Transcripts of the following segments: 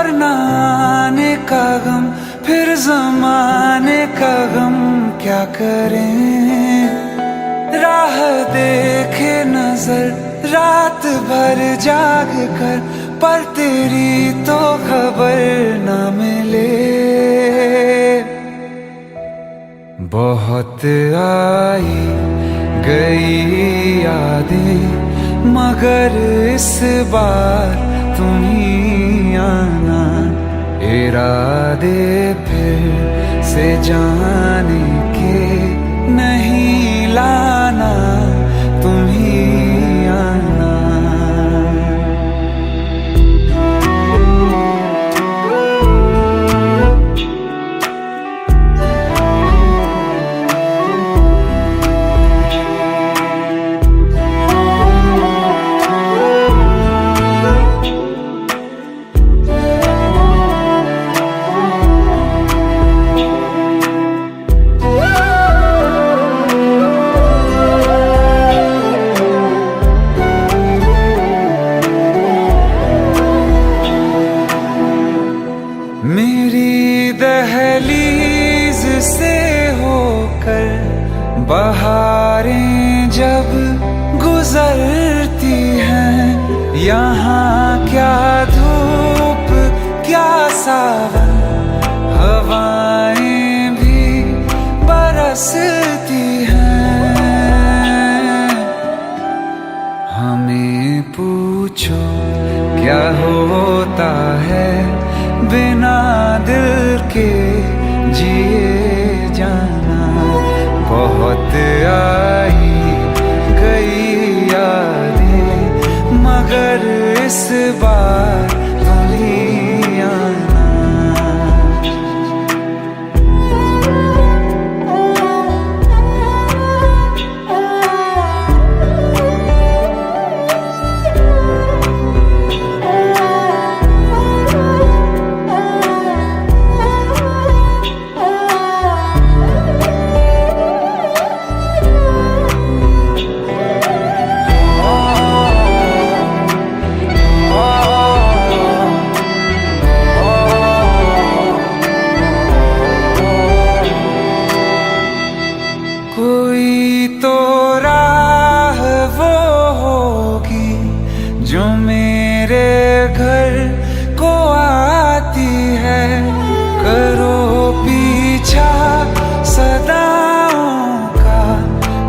और न आने का गम, फिर जमाने का गम क्या करें। राह देखे नजर रात भर जाग कर, पर तेरी तो खबर न मिले। बहुत आई गई यादें, मगर इस बार तुम ही आना। इरादे फिर से जाने के नहीं लाना, तुम ही आना। मेरी दहलीज से होकर बहारें जब गुजरती हैं, यहाँ क्या धूप क्या सावन, हवाएं भी बरसती हैं। हमें पूछो क्या होता है बिना दिल के जिए जाना। बहुत आई गई यादें, मगर इस बार तुम ही आना। कोई तो राह वो होगी जो मेरे घर को आती है। करो पीछा सदाओं का,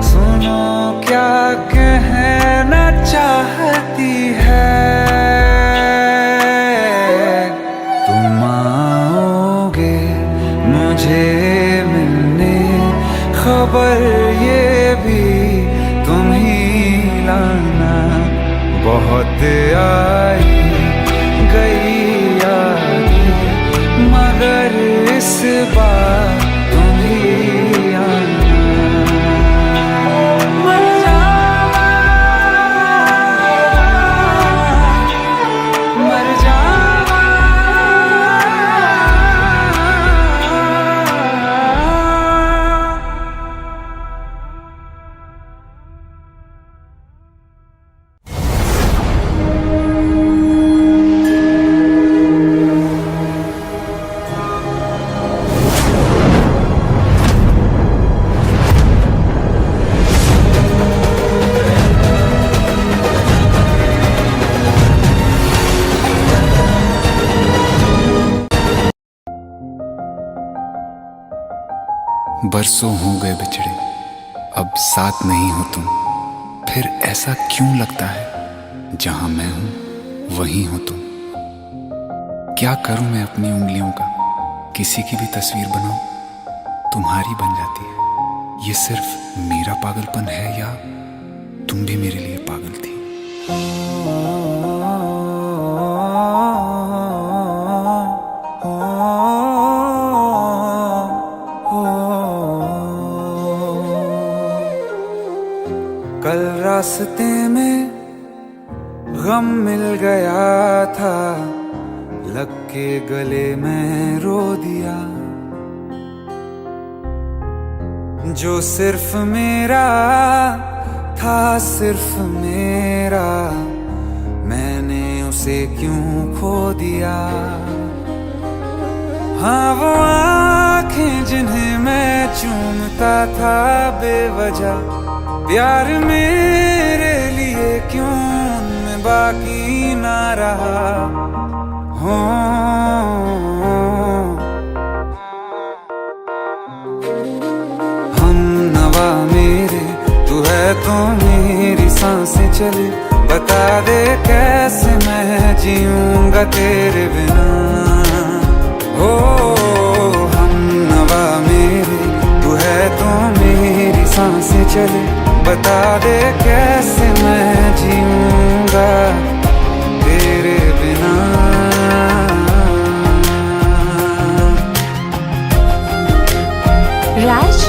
सुनो क्या कहना चाहती है। तुम आओगे मुझे मिलने, खबर ये भी तुम ही लाना। बहुत आई गई यादें, मगर इस बार तुम ही आना। मर जावा, मर जावा। बरसों हो गए बिछड़े, अब साथ नहीं हो तुम। फिर ऐसा क्यों लगता है जहां मैं हूं वहीं हो तुम। क्या करूं मैं अपनी उंगलियों का, किसी की भी तस्वीर बनाऊं तुम्हारी बन जाती है। ये सिर्फ मेरा पागलपन है या तुम भी मेरे लिए पागल थी। कल रास्ते में गम मिल गया था, लग के गले में रो दिया। जो सिर्फ मेरा था, सिर्फ मेरा, मैंने उसे क्यों खो दिया। हाँ वो आंखें जिन्हें मैं चूमता था बेवजह, प्यार मेरे लिए क्यों उनमें बाकी ना रहा हो। हम नवा मेरे तू है तो मेरी सांसें चले, बता दे कैसे मैं जीऊंगा तेरे बिना। हो हम नवा मेरे तू है तो मेरी सांसें चले, बता दे कैसे मैं जीऊंगा तेरे बिना। राज,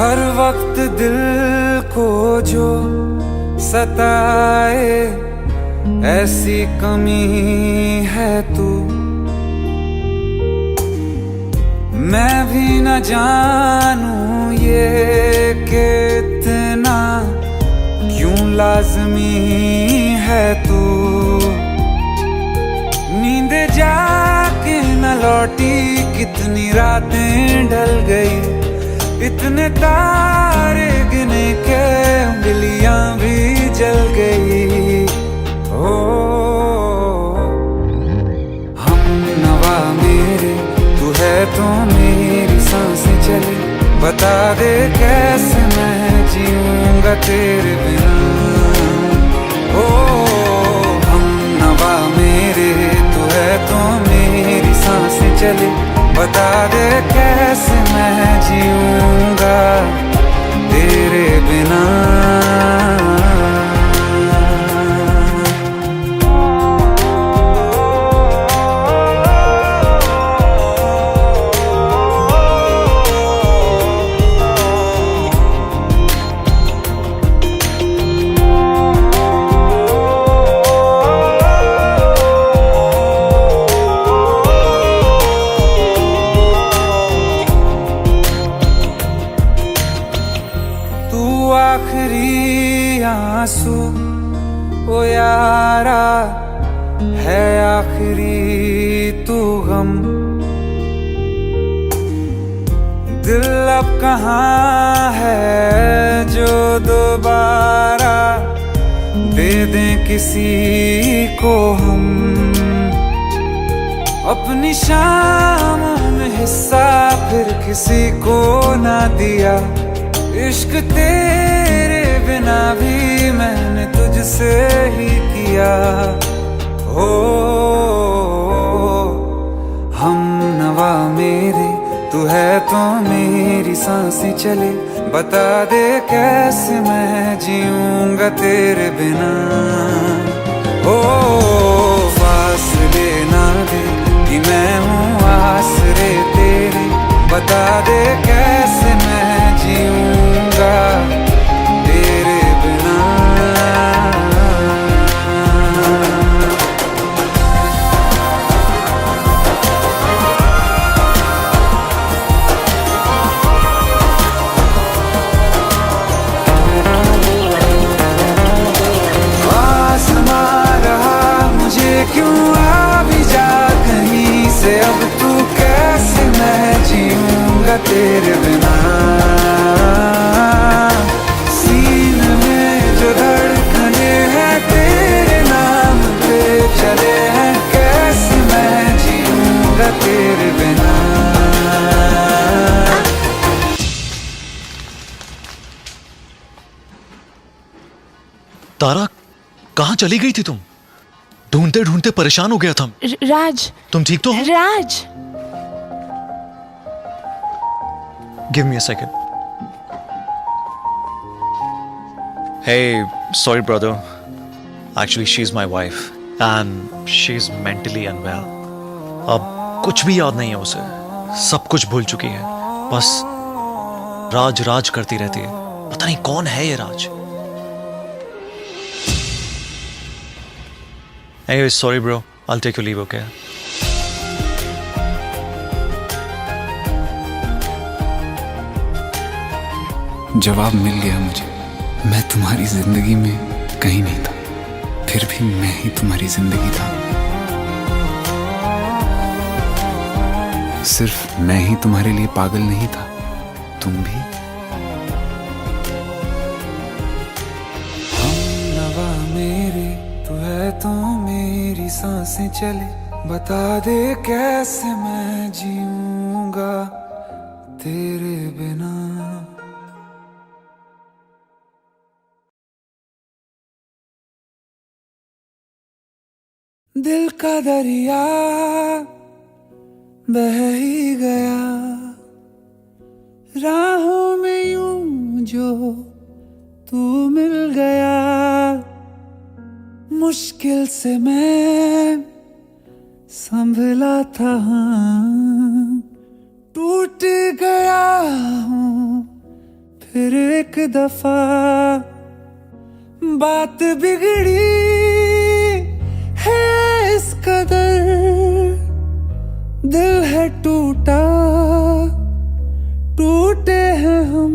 हर वक्त दिल को जो सताए ऐसी कमी है तू, मैं भी न जानूं ये कि इतना क्यों लाज़मी है तू। नींद जाके न लौटी कितनी रातें ढल गई, इतने तारे गिने के उंगलियां भी जल गई। ओ हम नवा मेरे तू है तो मेरी सांसें चले, बता दे कैसे मैं जीऊंगा तेरे बिना। ओ हम नवा मेरे तू है तो मेरी सांसें चले, बता दे कैसे मैं जीऊंगा तेरे बिना। आखिरी आंसू ओ यारा है, आखिरी तू गम। दिल अब कहाँ है जो दोबारा दे दें किसी को हम, अपनी शामों में हिस्सा फिर किसी को ना दिया। इश्क तेरे बिना भी मैंने तुझसे ही किया। हो हम नवा मेरे तू है तो मेरी सांसें चले, बता दे कैसे मैं जीऊंगा तेरे बिना। ओ फासले ना दे कि मैं हूँ आसरे तेरे, बता दे कैसे मैं जीऊंगा तेरे बिना। आसमां रहा मुझे क्यों आ भी जा कहीं से, अब तू कैसे मैं जीऊंगा तेरे बिना। सीने में जो धड़कने हैं तेरे नाम पे चले हैं, कैसे मैं जीऊंगा तेरे बिना। तारा, कहाँ चली गई थी तुम? ढूंढते ढूंढते परेशान हो गया था। राज, तुम ठीक तो हो? राज, Give me a second. Hey, sorry brother. Actually, she's my wife and she's mentally unwell. अब कुछ भी याद नहीं है उसे, सब कुछ भूल चुकी है, बस राज राज करती रहती है। पता नहीं कौन है ये राज। Anyway, sorry bro. I'll take your leave, okay? जवाब मिल गया मुझे। मैं तुम्हारी जिंदगी में कहीं नहीं था, फिर भी मैं ही तुम्हारी जिंदगी था। सिर्फ मैं ही तुम्हारे लिए पागल नहीं था, तुम भी। हमनवा मेरे तू है तो मेरी सांसें चले, बता दे कैसे मैं जीऊंगा तेरे बिना। दिल का दरिया बह ही गया, राहों में यूं जो तू मिल गया। मुश्किल से मैं संभला था, टूट गया हूँ फिर एक दफा। बात बिगड़ी है इस कदर, दिल है टूटा, टूटे हैं हम।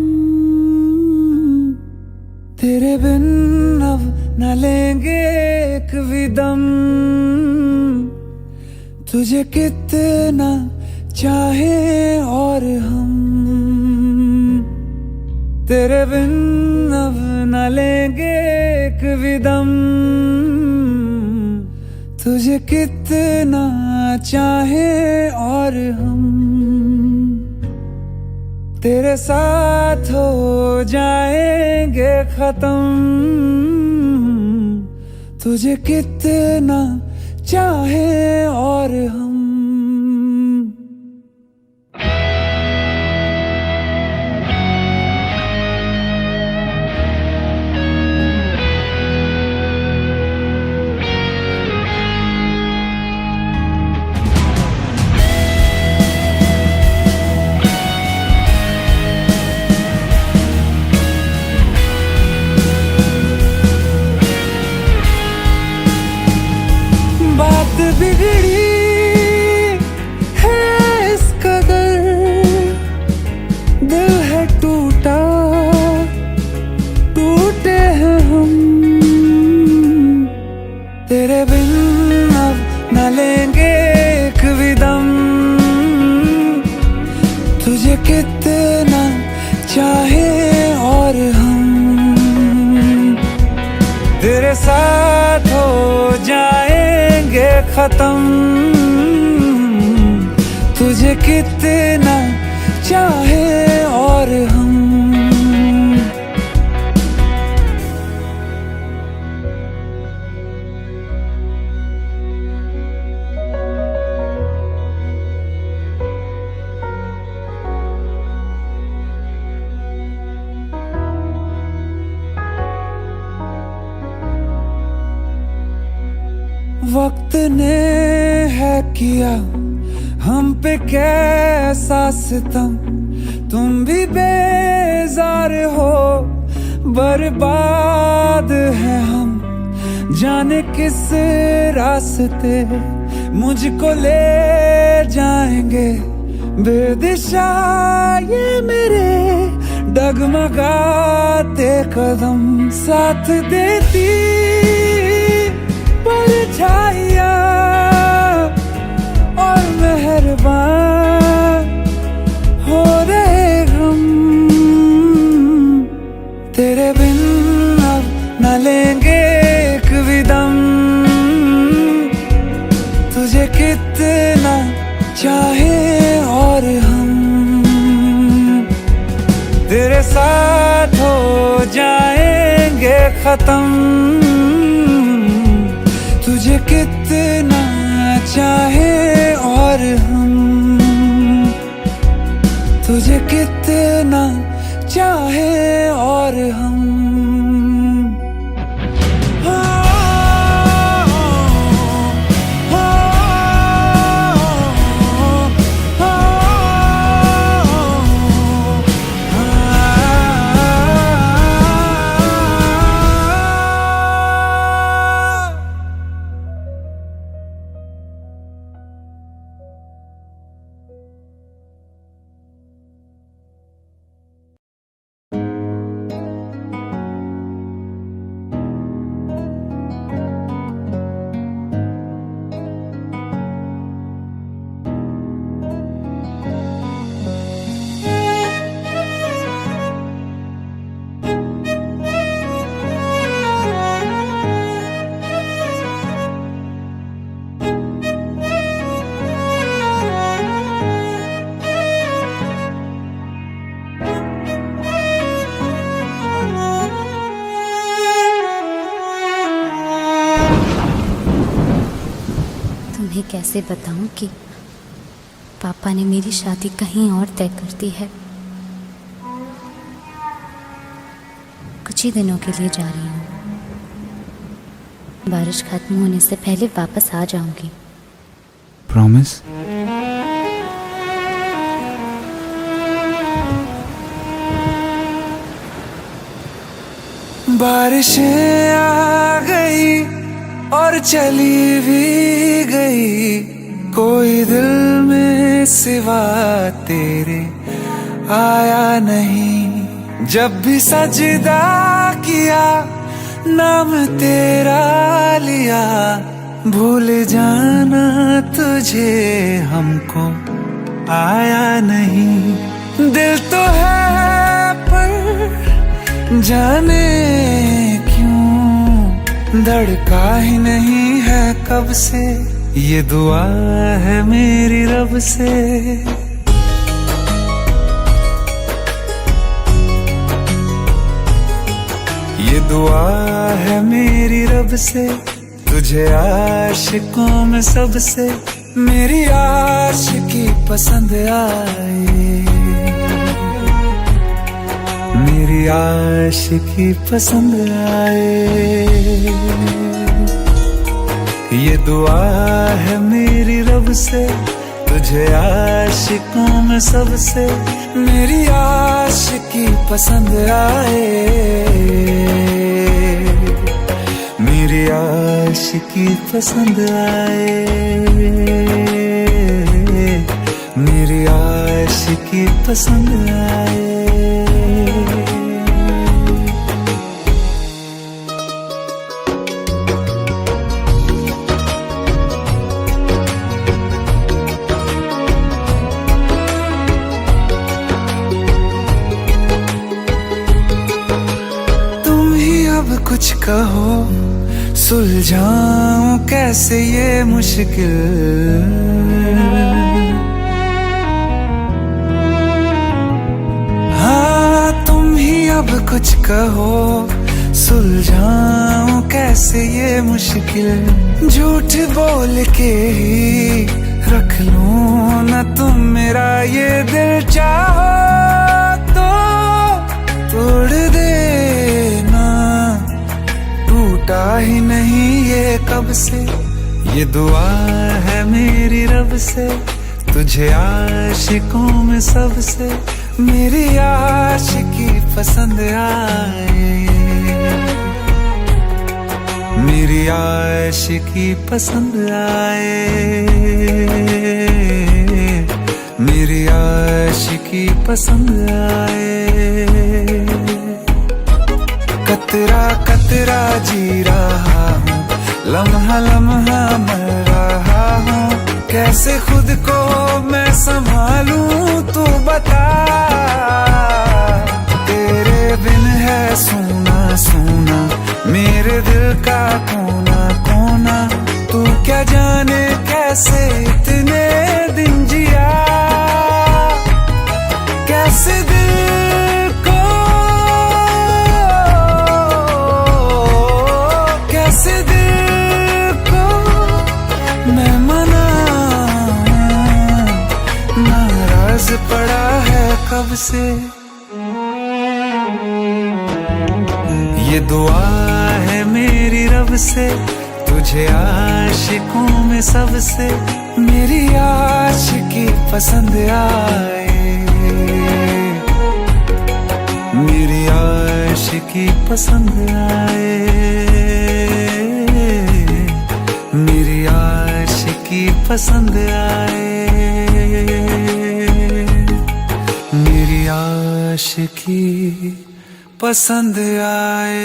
तेरे बिन अब न लेंगे एक भी दम, तुझे कितना चाहे और हम। तेरे बिन अब न लेंगे एक भी दम, तुझे कितना चाहे और हम। तेरे साथ हो जाएंगे खत्म, तुझे कितना चाहे और हम। बात बिगड़ी है इस कदर, दिल है टूटा, टूटे हैं हम। तेरे बिन अब न लेंगे एक भी दम, तुझे कितना चाहे और हम। तेरे साथ हो जाएंगे खत्म, तुझे कितना चाहे और हम। वक्त ने है किया हम पे कैसा सितम, तुम भी बेजार हो, बर्बाद है हम। जाने किस रास्ते मुझको ले जाएंगे, बेदिशा ये मेरे डगमगाते कदम। साथ देती परछाइयाँ और मेहरबान हो रहे हम। तेरे बिन अब न लेंगे एक भी दम, तुझे कितना चाहे और हम। तेरे साथ हो जाएंगे खत्म, तुझे कितना चाहे और हम। तुझे कितना चाहे और हम। तुम्हें कैसे बताऊं कि पापा ने मेरी शादी कहीं और तय कर दी है। कुछ ही दिनों के लिए जा रही हूँ। बारिश खत्म होने से पहले वापस आ जाऊंगी। प्रॉमिस? बारिशें आ गई और चली भी गई, कोई दिल में सिवा तेरे आया नहीं। जब भी सजदा किया नाम तेरा लिया, भूल जाना तुझे हमको आया नहीं। दिल तो है पर जाने क्यों धड़का ही नहीं है कब से, ये दुआ है मेरी रब से। ये दुआ है मेरी रब से, तुझे आशिकों में सबसे मेरी आशिकी पसंद आए, मेरी आशिकी पसंद आए। ये दुआ है मेरी रब से, तुझे आशिकों में सबसे मेरी आशिकी पसंद आए, मेरी आशिकी पसंद आए, मेरी आशिकी पसंद आए। कुछ कहो सुलझाऊं कैसे ये मुश्किल, हाँ तुम ही अब कुछ कहो सुलझाऊं कैसे ये मुश्किल। झूठ बोल के ही रख लूं ना तुम मेरा ये दिल, चाहो तो तोड़ देना, टूटा ही नहीं ये कब से। ये दुआ है मेरी रब से, तुझे आशिकों में सबसे मेरी आशिकी पसंद आए, मेरी आशिकी पसंद आए, मेरी आशिकी पसंद आए। कतरा कतरा जी रहा हूँ, लम्हा लम्हा मर रहा हूँ, कैसे खुद को मैं संभालूं तू बता। तेरे बिन है सूना सूना मेरे दिल का कोना कोना, तू क्या जाने कैसे इतने दिन जिया, कैसे दिल को कैसे दिल को मैं मनाऊं, नाराज पड़ा है कब से। ये दुआ है मेरी रब से, तुझे आशिकों में सबसे मेरी आशिकी पसंद आए, मेरी आशिकी पसंद आए, मेरी आशिकी पसंद आए, मेरी आशिकी पसंद आए।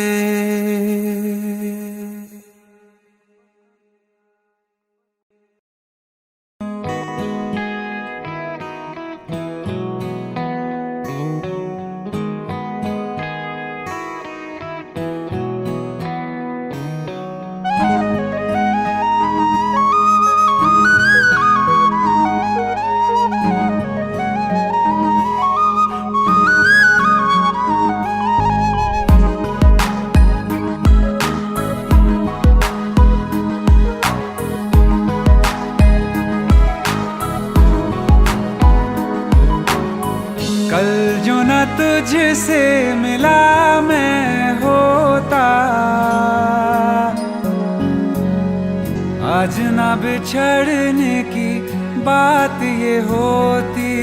तुझसे मिला मैं होता, आज ना बिछड़ने की बात ये होती।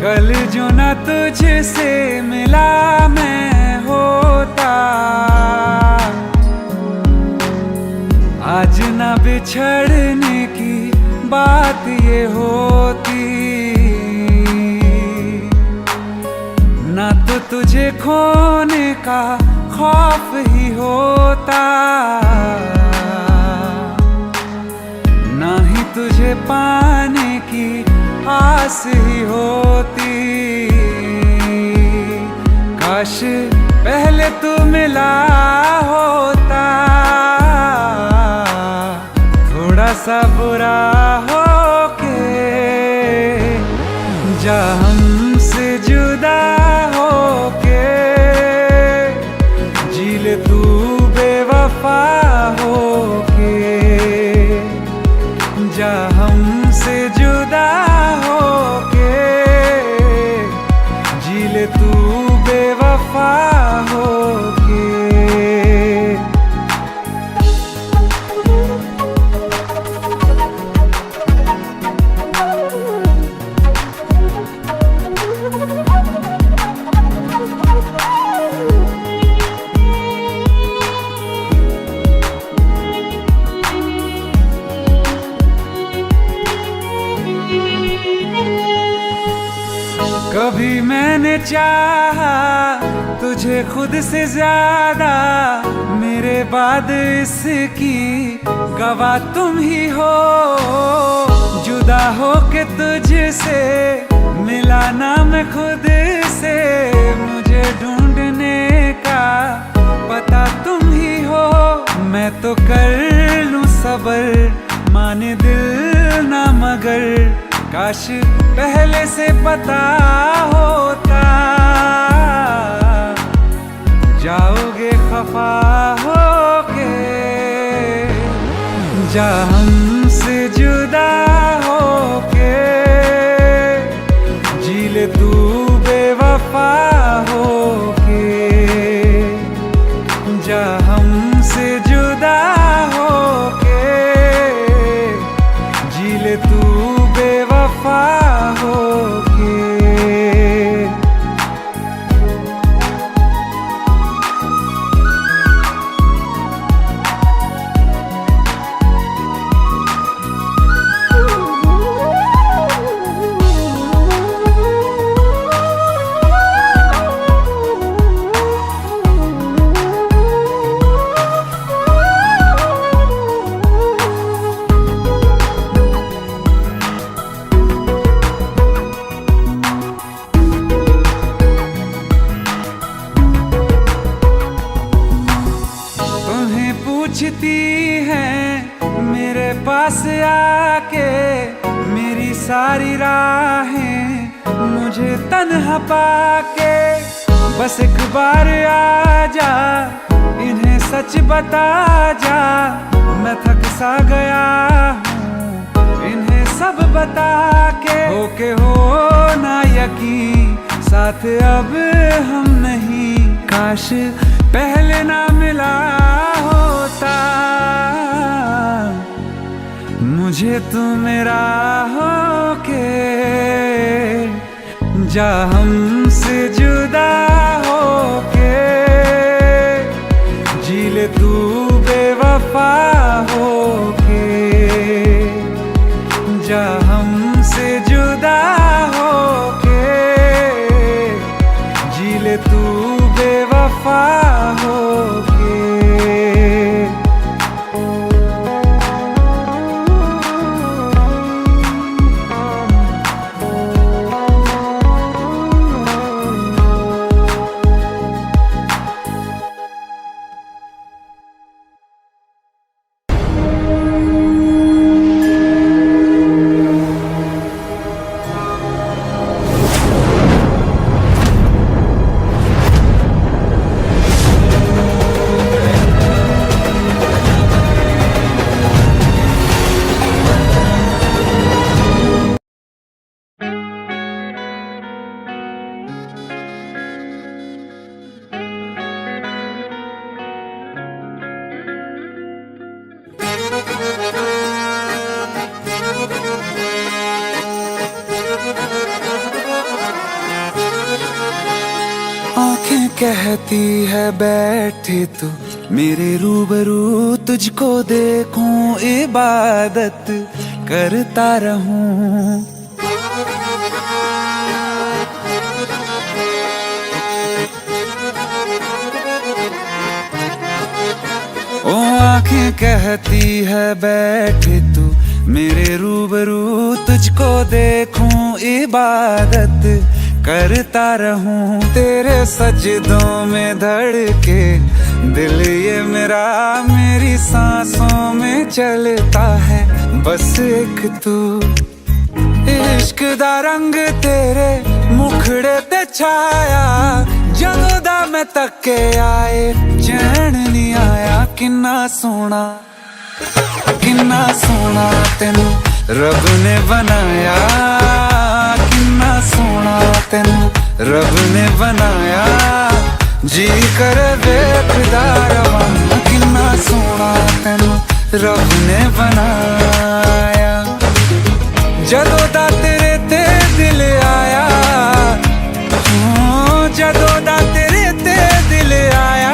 कल जो ना तुझसे मिला मैं होता, आज ना बिछड़ने की बात ये होती। ना तो तुझे खोने का खौफ ही होता, ना ही तुझे पाने की आस ही होती। काश पहले तू मिला होता, थोड़ा सा बुरा हो के जा हमसे जुदा हो के, जी ले तू बेवफा हो के, जा हमसे जुदा हो के, जी ले तू बेवफा हो के। कभी मैंने चाहा तुझे खुद से ज्यादा, मेरे बाद इसकी गवाह तुम ही हो। जुदा हो के तुझसे मिला ना मैं खुद से, मुझे ढूंढने का पता तुम ही हो। मैं तो कर लूं सबर, माने दिल ना मगर, काश पहले से पता होता। जाओगे खफा होके, जा हमसे जुदा होके, जी ले तू बेवफा होके, जा हमसे जुदा होके, जी ले तू बेवफा होके। पूछती हैं मेरे पास आके, मेरी सारी राहें मुझे तन्हा पाके। बस एक बार आ जा, इन्हें सच बता जा, मैं थक सा गया हूँ इन्हें सब बता के। होके हो ना यकीन, साथ अब हम नहीं, काश पहले ना मिला होता। मुझे तू मेरा होके, जा हमसे जुदा होके, जी ले तू बेवफा होके, जा हमसे जुदा होके, जी ले तू बेवफा होके। कहती है बैठे तू मेरे रूबरू, तुझको देखूं इबादत करता रहूं। ओ आंखें कहती है बैठे तू मेरे रूबरू, तुझको देखूं इबादत करता रहूं। तेरे सजदों में धड़के दिल ये मेरा, मेरी सांसों में चलता है बस एक तू। इश्क दा रंग तेरे मुखड़े ते छाया, जदों दा मैं तके आए चैन नहीं आया। किन्ना सोना तेनू रब ने बनाया, किन्ना सोना तेनू रब ने बनाया। जी कर वेखदा रवां, किन्ना सोना तेनू रब ने बनाया। जदों दा तेरे ते दिल आया, जदों दा तेरे ते दिल आया।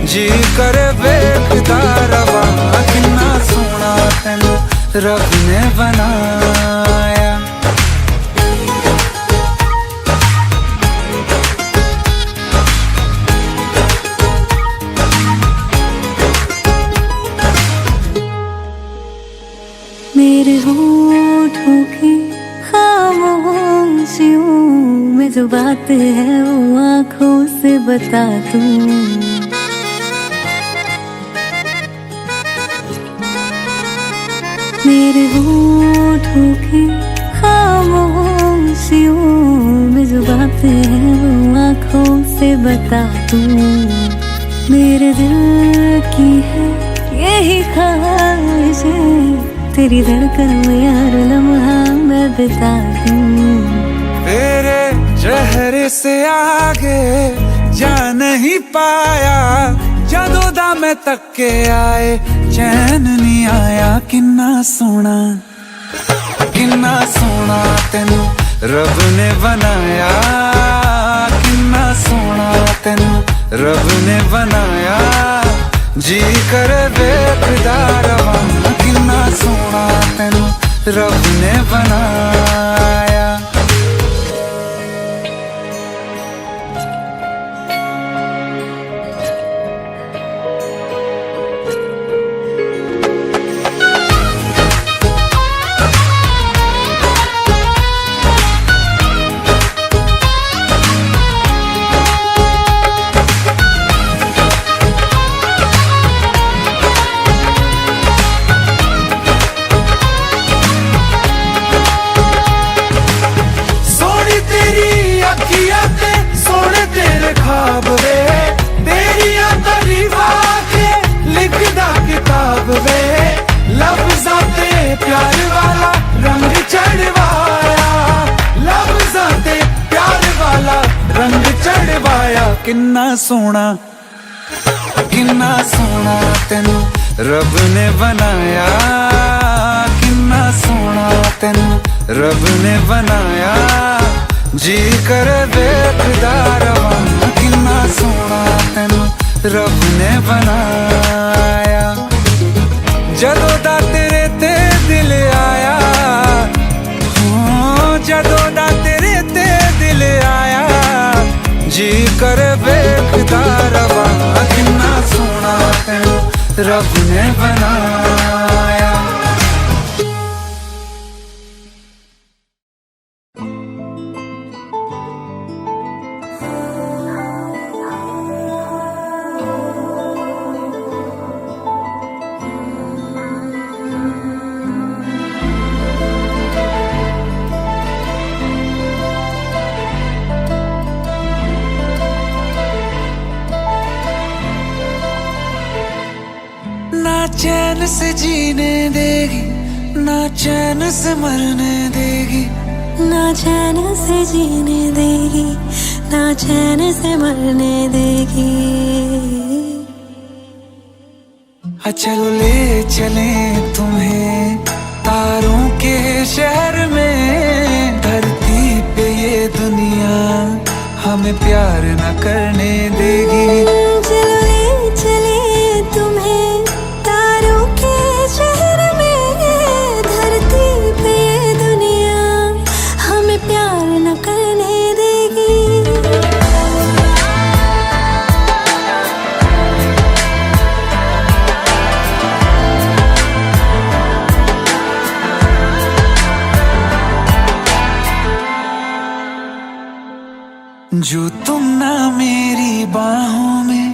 जी कर वेखदा रवां, किन्ना सोना तेनू रब ने बनाया। मेरे होठों की खामोशियों में जो बात है वो आँखों से बता दूं। मेरे होठों की खामोशियों में जो बात है वो आँखों से बता दूं। मेरे दिल की है यही ख्वाहिश है, तेरी धड़कन में हर लम्हा मैं बिता दूं। तेरे चेहरे से आगे जा नहीं पाया, जदों दा मैं तके आए चैन नहीं आया। किन्ना सोना तेनू रब ने बनाया, किन्ना सोना तेनू रब ने बनाया। जी कर वेखदा रवां, किन्ना सोना तेनू रब ने बनाया। प्यार वाला रंग चढ़वाया, लफ्ज़ां ते प्यार वाला रंग चढ़वाया। किन्ना सोना तेनू रब ने बनाया, किन्ना सोना तेनू रब ने बनाया। जी कर वेखदा रवां, किन्ना सोना तेनू रब ने बनाया। जदों दा तेरे ते दिल आया, जदों दा तेरे ते दिल आया। जी कर वेखदा रवां, किन्ना सोना तेनू रब ने बनाया। ना चैन से जीने देगी, ना चैन से मरने देगी, ना चैन से जीने देगी, ना चैन से मरने देगी। चलो ले चले तुम्हें तारों के शहर में, धरती पे ये दुनिया हमें हमें प्यार न करने देगी। चलो ले चले तुम्हें तारों के शहर में, धरती पे ये दुनिया हमें प्यार न करने देगी। जो तुम ना मेरी बाहों में,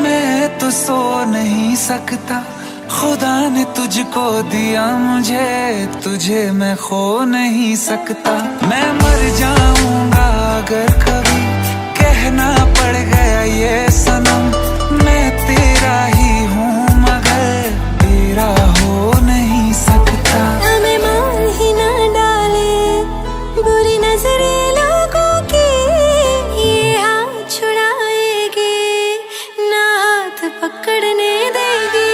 मैं तो सो नहीं सकता। खुदा ने तुझको दिया मुझे, तुझे मैं खो नहीं सकता। मैं मर जाऊंगा अगर कभी कहना पड़ गया ये सनम, मैं तेरा ही हूँ मगर तेरा हो नहीं सकता। हमें मार ही ना डाले बुरी नजरें लोगों की, ये हाथ छुड़ाएगी ना हाथ पकड़ने देगी।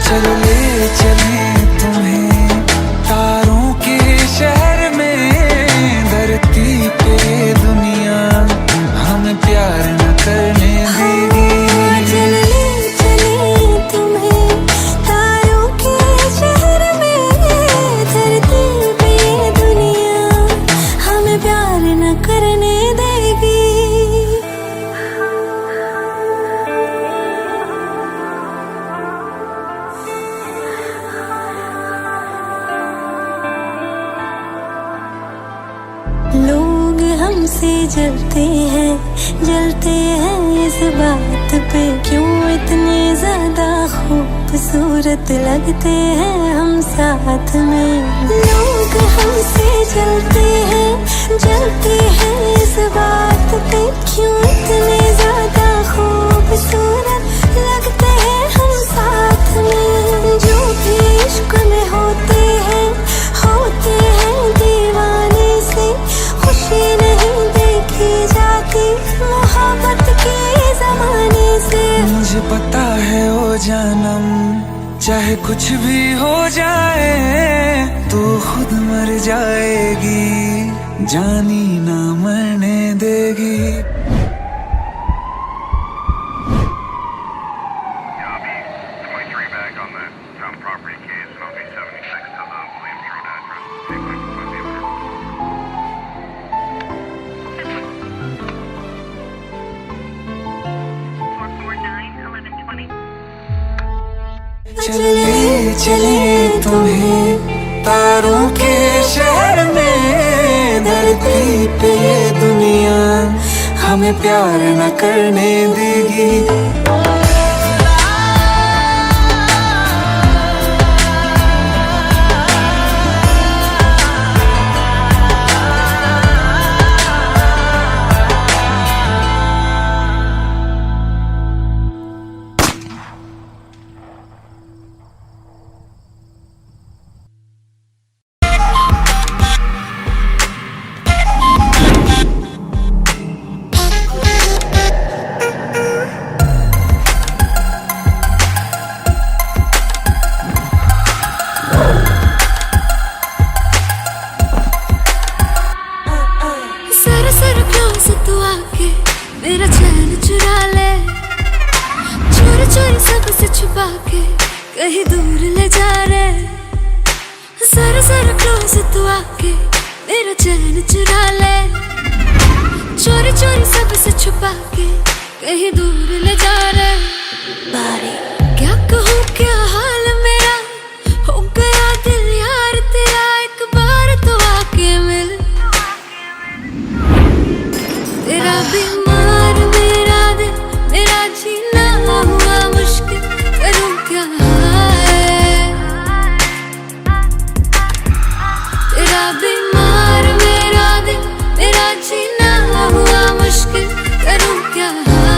चलो ले चले तुम्हें तारों के शहर में, धरती पे दुनिया हमें प्यार न करने देगी। चलो ले चले तुम्हें तारों के शहर में, धरती पे ये दुनिया हमें प्यार न करने देगी। लोग हमसे जलते हैं इस बात पे, क्यों इतने ज्यादा खूबसूरत लगते हैं हम साथ में। लोग हमसे जलते हैं इस बात पे, क्यों इतने ज्यादा खूबसूरत लगते हैं हम साथ में। जो भी इश्क में होते हैं दीवाने से, खुशी नहीं देखी जाती मोहब्बत के जमाने से। मुझे पता है ओ जानम, चाहे कुछ भी हो जाए तू खुद मर जाएगी, जानी ना मरने देगी। चले चले तुम्हें तारों के शहर में, धरती पे ये दुनिया हमें प्यार न करने देगी। मेरा चैन चुरा ले, चोरी चोरी सबसे छुपा के कहीं दूर ले जा रे। जरा जरा क्लोज तू आके मेरा चैन चुरा ले, चोरी चोरी सबसे छुपा के कहीं दूर ले जा रे। क्या कहूँ क्या हाल मेरा, हो गया दिल यार तेरा, एक बार तो आके मिल। तेरा बीमार मेरा दिल, मेरा जीना हुआ मुश्किल, करूँ क्या है। तेरा बीमार मेरा दिल, मेरा जीना हुआ मुश्किल, करूँ क्या है।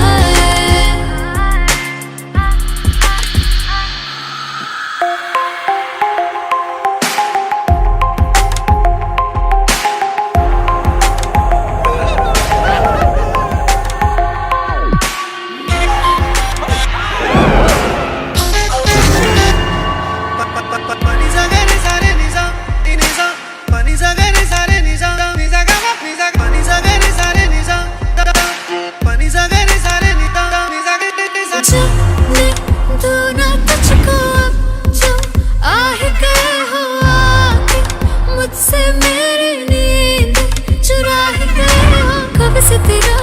से मेरी नींद चुरा ही गए हो। कब से तेरा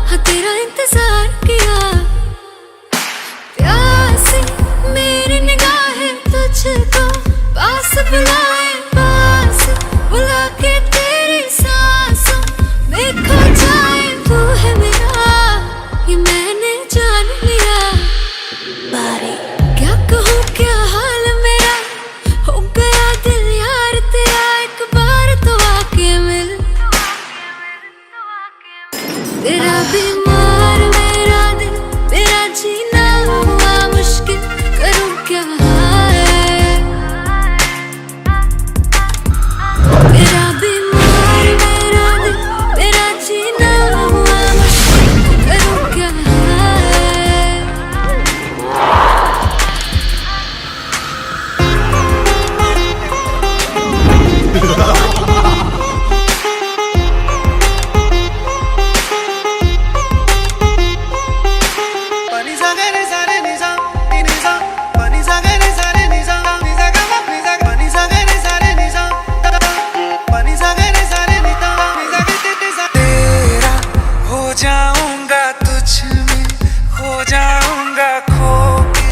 हाँ तेरा इंतजार किया, प्यासी मेरी निगाहें तुझको पास बुलाए, पास बुला के तेरी सांसों में खो जाए। तू है मेरा ये मैंने जान लिया, बारी क्या कहूँ क्या हाल मेरा, हो गया दिल यार तेरा, एक बार तो आके मिल। तेरा बीमार मेरा दिल, मेरा जीना हुआ मुश्किल, करूँ क्या है। तेरा बीमार मेरा दिल, मेरा जीना हुआ मुश्किल, करूँ क्या है। तेरा हो जाऊंगा तुझ में, हो जाऊंगा खो के,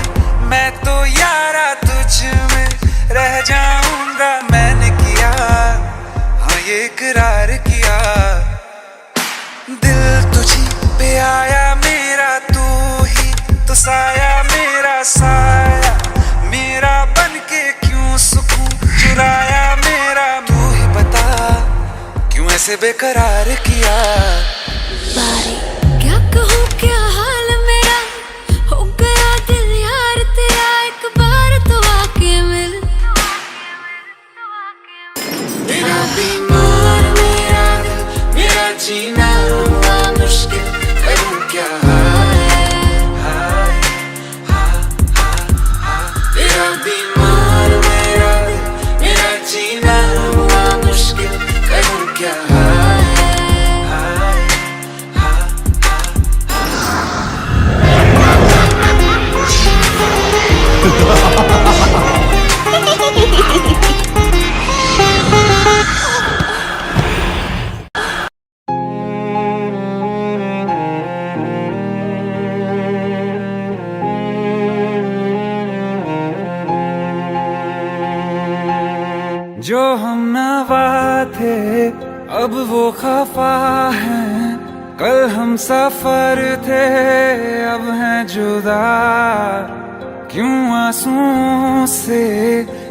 मैं तो यारा तुझ में रह जाऊंगा। मैंने किया हाँ ये इकरार किया, दिल तुझी पे आया मेरा, तू ही तो साया मेरा, साया मेरा बन के क्यों सुकून चुराया मेरा। तू ही बता क्यों ऐसे बेकरार किया। क्या कहूँ क्या हाल मेरा, हो गया दिल यार तेरा, एक बार तो आके मिल। तेरा बीमार मेरा दिल, मेरा जीना हुआ मुश्किल, करूँ क्या हाय, तेरा बीमार मेरा दिल, मेरा जीना हुआ मुश्किल, करूँ क्या जो हम नवा थे अब वो खफा हैं, कल हम सफर थे अब हैं जुदा। क्यों आंसुओं से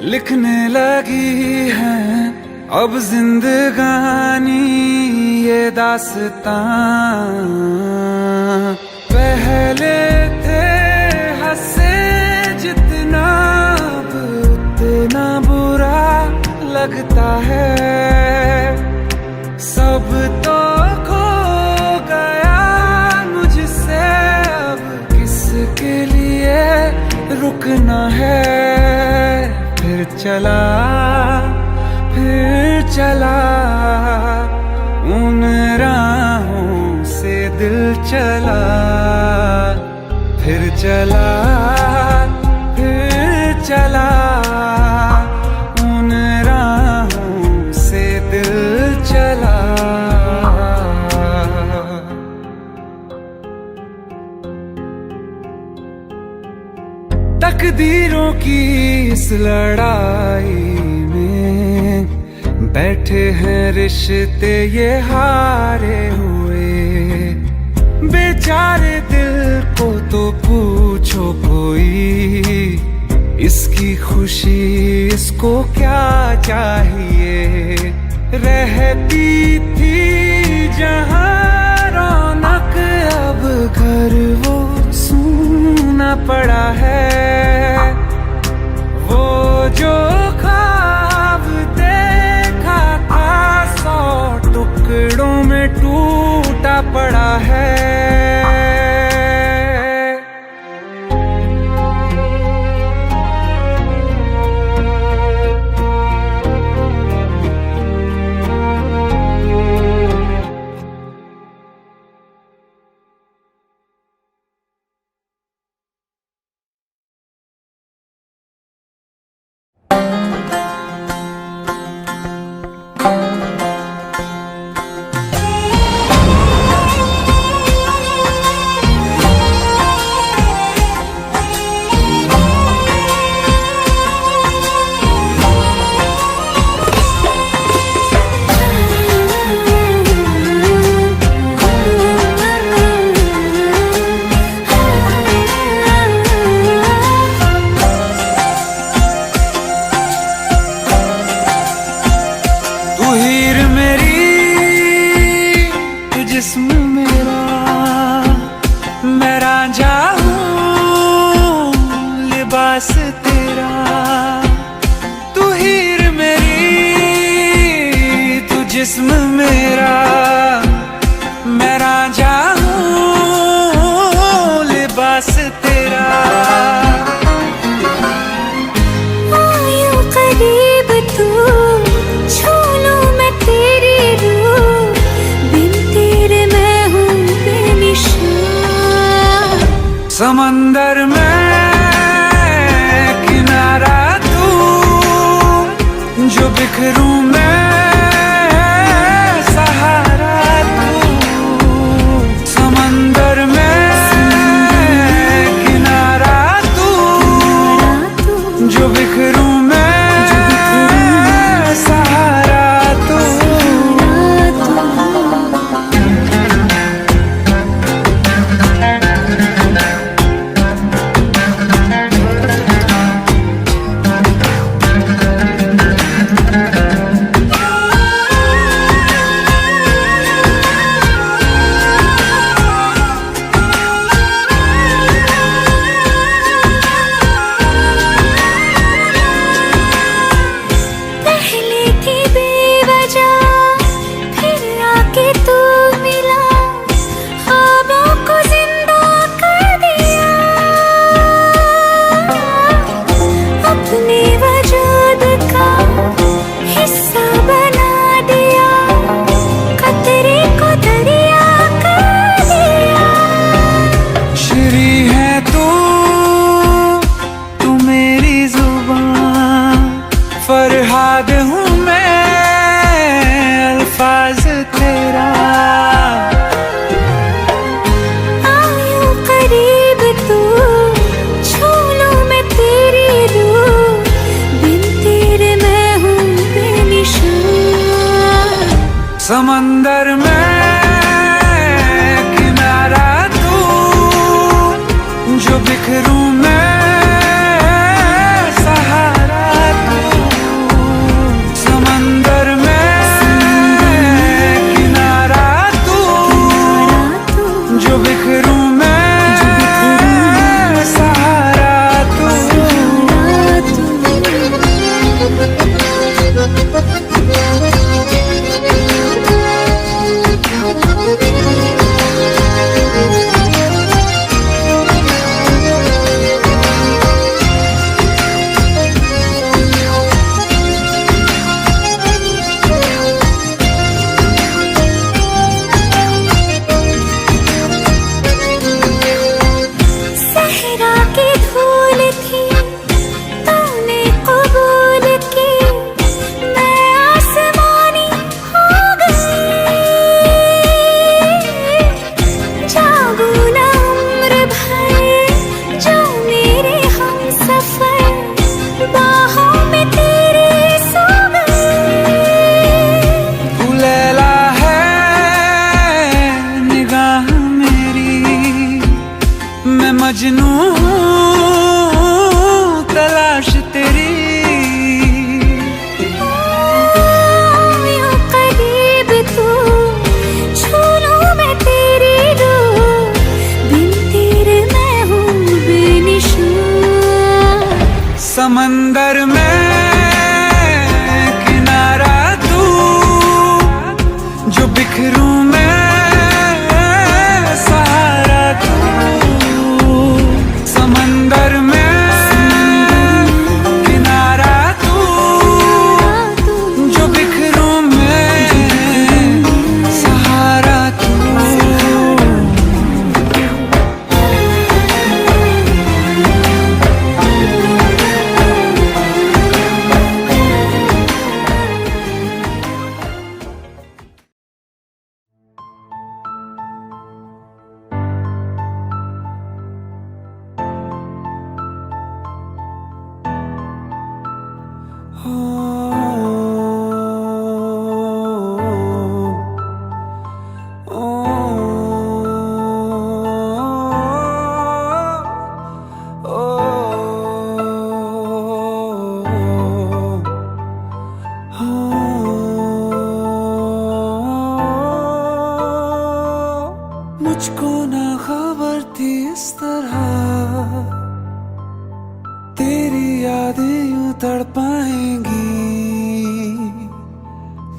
लिखने लगी हैं अब जिंदगानी ये दास्तां। पहले थे हंसे जितना अब उतना बुरा लगता है। सब तो खो गया मुझसे, अब किसके लिए रुकना है। फिर चला उन राहों से दिल चला, फिर चला उन राहों से दिल चला। तकदीरों की इस लड़ाई में बैठे हैं रिश्ते ये हारे हुए। बेचारे दिल को तो पूछो कोई, इसकी खुशी इसको क्या चाहिए। रहती थी जहाँ रौनक अब घर वो सूना पड़ा है। वो जो ख्वाब देखा था 100 टुकड़ों में टूटा पड़ा है। जिस्म मेरा, मैं रांझा हूँ लिबास तेरा। आयो करीब तू, छू लूं मैं तेरी रूह, बिन तेरे मैं हूँ बेनिशान। समंदर में किनारा तू, जो बिखरूं मैं सहारा तू। समंदर में किनारा तू, जो बिखरूं मैं सहारा तू। पहले थी बेवजह, फिर आके तू मिला, ख्वाबों को जिंदा कर दिया। अपने वजूद का हिस्सा बना दिया, कतरे को दरिया कर दिया। श्री है तू मेरी जुबान, फरहाद हूँ मैं अल्फाज तेरा। आयो करीब तू, छू लूं मैं तेरी रूह, बिन तेरे मैं हूँ बेनिशान। समंदर में किनारा तू, जो बिखरूं मैं सहारा तू। समंदर में किनारा तू, जो बिखरूं मैं सहारा तू। तू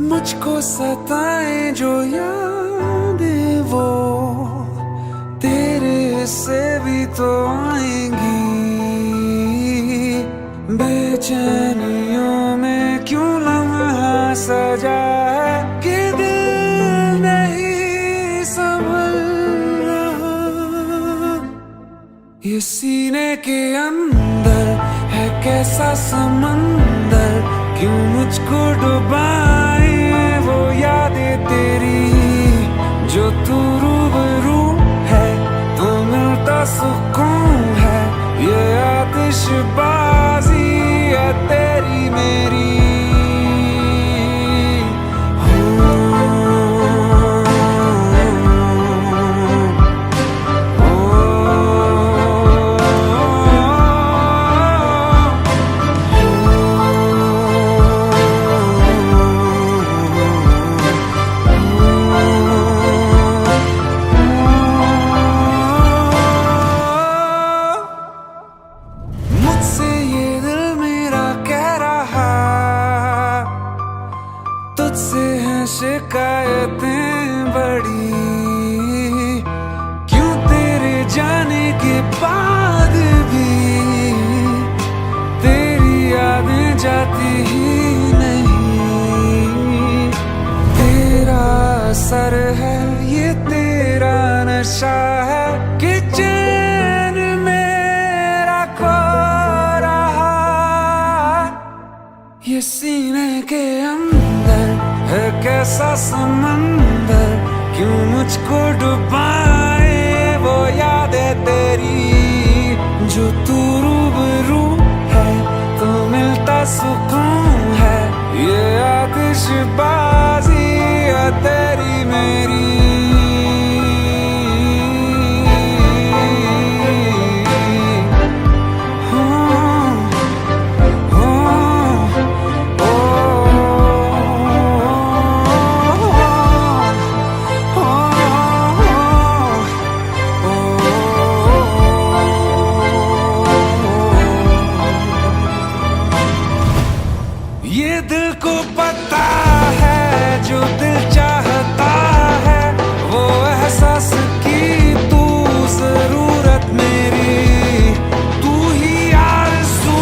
मुझको सताए जो यादें वो तेरे से भी तो आएंगी। बेचैनियों में क्यों लम्हा सजा है कि दिल नहीं संभल रहा। ये सीने के अंदर है कैसा समंदर, क्यों मुझको डुबाए वो यादें तेरी। जो तू रूबरू है तो मिलता सुकून है, ये आतिशबाजी है तेरी मेरी। मुझसे ये दिल मेरा कह रहा, तुझसे है शिकायतें बड़ी। क्यों तेरे जाने के बाद भी तेरी यादें जाती ही नहीं। तेरा असर है ये तेरा नशा है कि चैन मेरा खो रहा। ये सीने के अंदर है कैसा समंदर, क्यों मुझको डुबाए वो यादें तेरी। जो तू रूबरू है तो मिलता सुकून है, ये आतिशबाजी है तेरी मेरी। ये दिल को पता है जो दिल चाहता है, वो एहसास की तू जरूरत मेरी। तू ही आरज़ू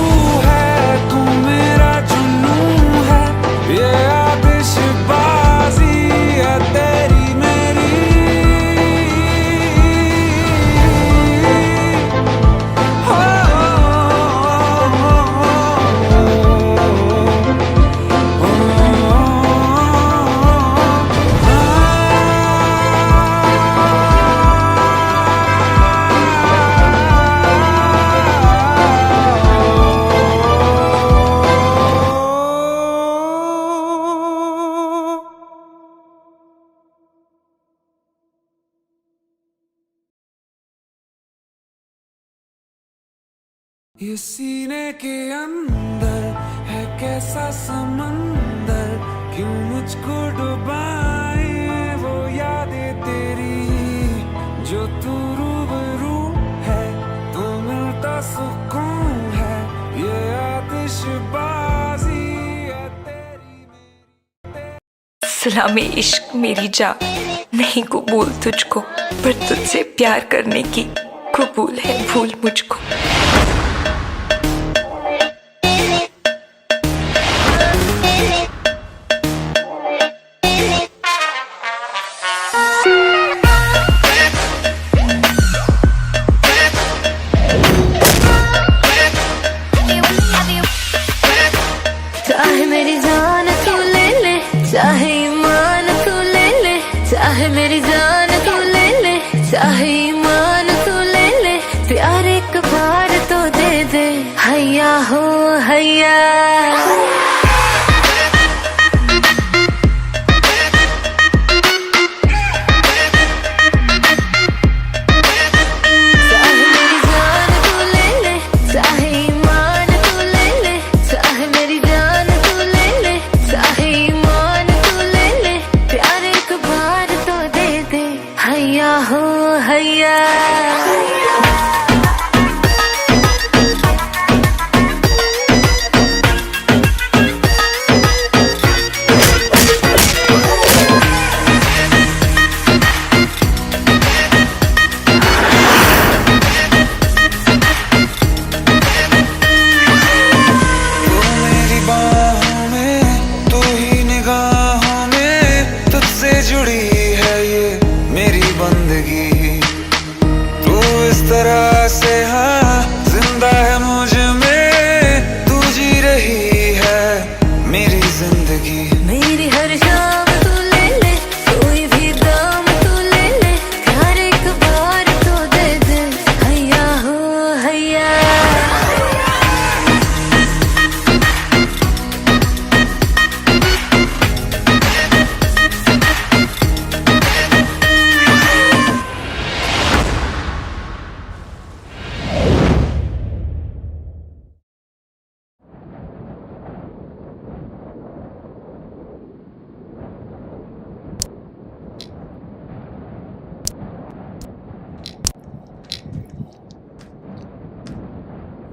है, तू मेरा जुनून है, ये आतिशबाजी है तेरी मेरी। ये सीने के अंदर है कैसा समंदर, क्यों मुझको डुबाए वो यादें तेरी। जो तू रूबरू है तो मिलता सुकून है, ये आतिशबाजी है तेरी मेरी। सलामी इश्क मेरी जा, नहीं कबूल तुझको, पर तुझसे प्यार करने की कबूल है भूल मुझको। चाहे मेरी जान तू ले ले, चाहे ईमान तू ले ले, चाहे मेरी जान तू ले ले, चाहे ईमान तू ले ले, प्यार एक बार जिंदगी। मेरी हर शाम तू ले ले, कोई भी दाम तू ले ले, प्यार एक बार तो दे दे, हैया हो हैया।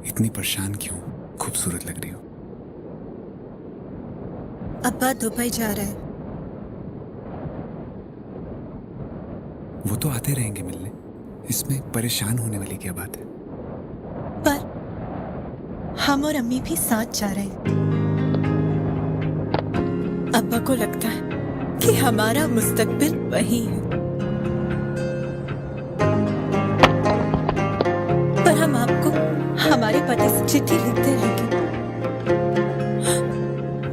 इतनी परेशान क्यों? खूबसूरत लग रही हो। अब्बा दुबई जा रहे हैं। वो तो आते रहेंगे मिलने, इसमें परेशान होने वाली क्या बात है? पर हम और अम्मी भी साथ जा रहे हैं। अब्बा को लगता है कि हमारा मुस्तकबिल वही है, पर हम आपको हमारे पते से चिट्ठी लिखते रहेंगे।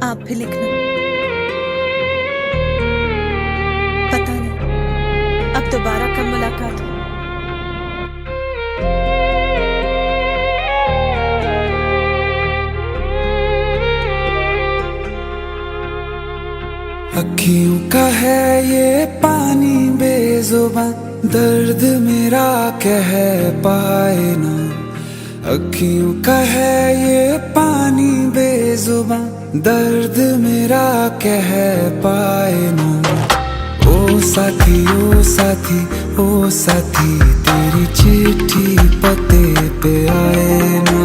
आप भी लिखना। पता नहीं अब दोबारा कब मुलाकात हो। अखियों का है ये पानी बेजुबान, दर्द मेरा कह पाए ना। अखियों का है ये पानी बेजुबान, दर्द मेरा कह पाए ना। ओ साथी ओ साथी ओ साथी, तेरी चिट्ठी पते पे आए ना।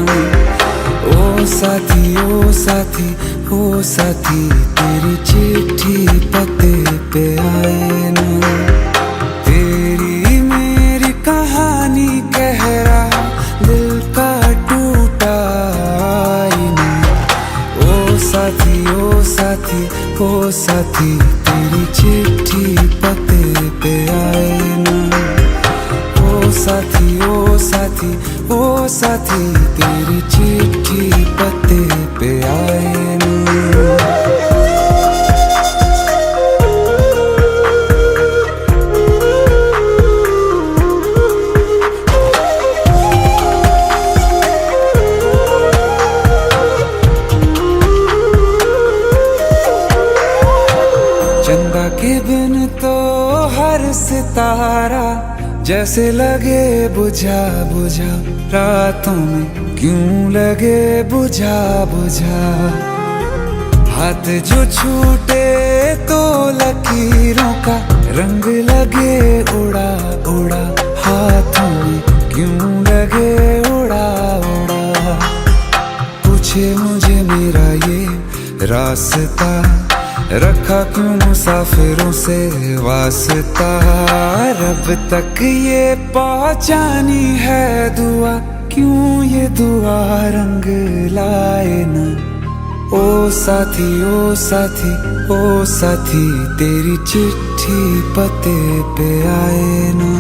ओ साथी ओ साथी ओ साथी, तेरी चिट्ठी पते पे आए ना। तेरी मेरी कहानी कह रहा दिल का टूटा आईना। ओ साथी ओ साथी ओ साथी, तेरी चिट्ठी पते पे आए ना। ओ साथी ओ साथी ओ साथी, तेरी चिट्ठी पते पे आए ना। चंदा के बिन तो हर सितारा जैसे लगे बुझा बुझा, रातों में क्यों लगे बुझा बुझा। हाथ जो छूटे तो लकीरों का रंग लगे उड़ा उड़ा, हाथों में क्यों लगे उड़ा उड़ा। पूछे मुझे मेरा ये रास्ता, रखा क्यों मुसाफिरों से वास्ता। रब तक ये पहुंचानी है दुआ, क्यों ये दुआ रंग लाए ना। ओ साथी ओ साथी ओ साथी, तेरी चिट्ठी पते पे आए ना।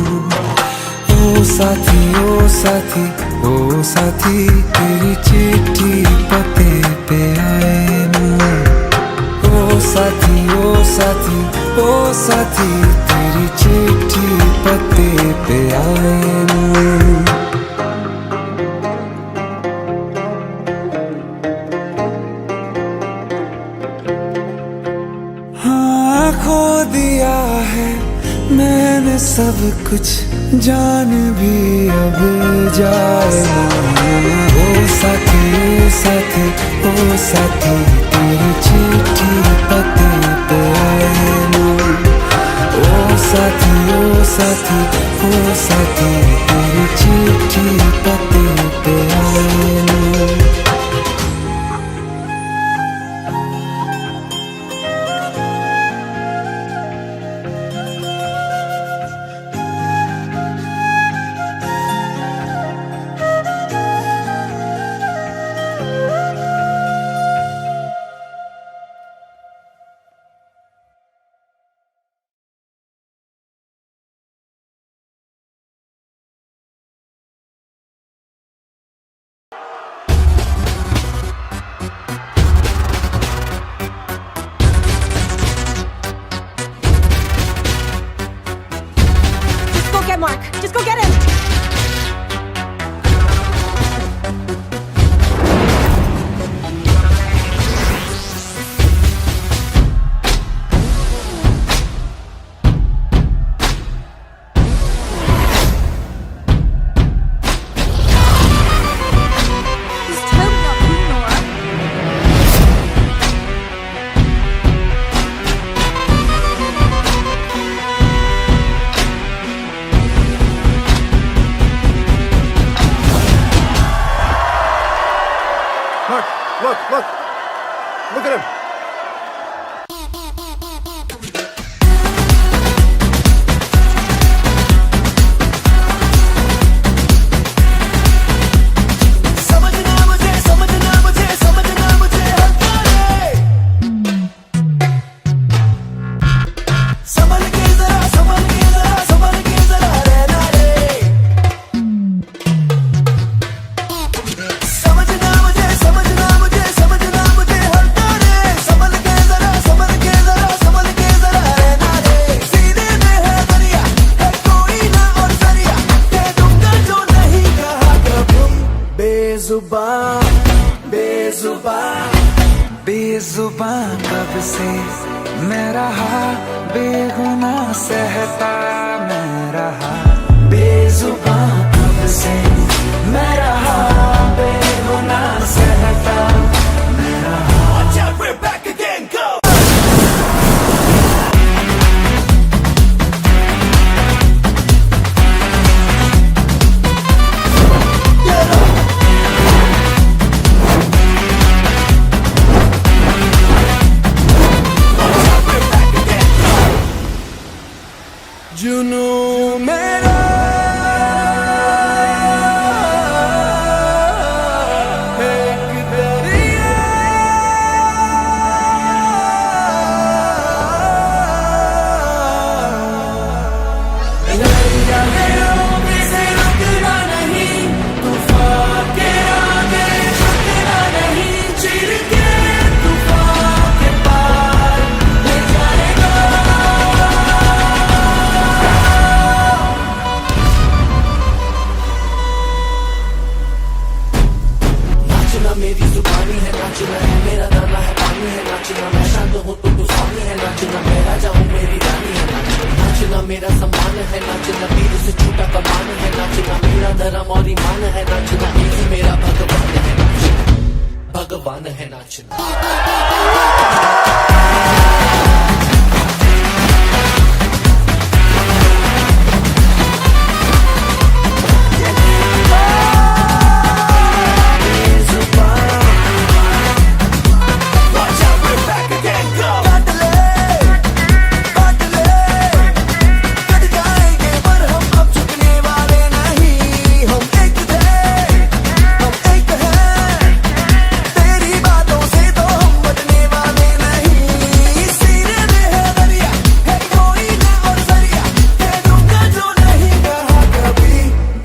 ओ साथी ओ साथी ओ साथी, तेरी चिट्ठी पते पे आए ना। ओ साथी ओ साथी ओ साथी, तेरी चिट्ठी पते पे आए ना। हाँ खो दिया है मैंने सब कुछ, जान भी अब जाए ना। ओ साथी ओ साथी ओ साथी, तेरी चिट्ठी पते पे आए ना। ओ साथी ओ साथी ओ साथी, तेरी चिट्ठी पते पे आए ना। से मैं रहा बेगुनाह सहता, मैं रहा बेजुबां कब से मैं रहा बेगुनाह सहता, मैं रहा। जुनू मेरा एक दरिया, दरिया में किसी रुकना नहीं, तूफान के आगे झुकना नहीं, चिर के तूफान के पार ले जाएगा। नाचना मेरी जुबानी है, नाचना है मेरा दाना है, पानी है नाचना, मैं शांत हूँ तो तूफानी है नाचना, मैं राजा हूँ मेरी रानी है नाचना, मेरा सम्मान है नाचना, तीर से छूटा कमान है नाचना, मेरा धर्म और ईमान है नाचना, यही मेरा भगवान है नाचना, भगवान है नाचना।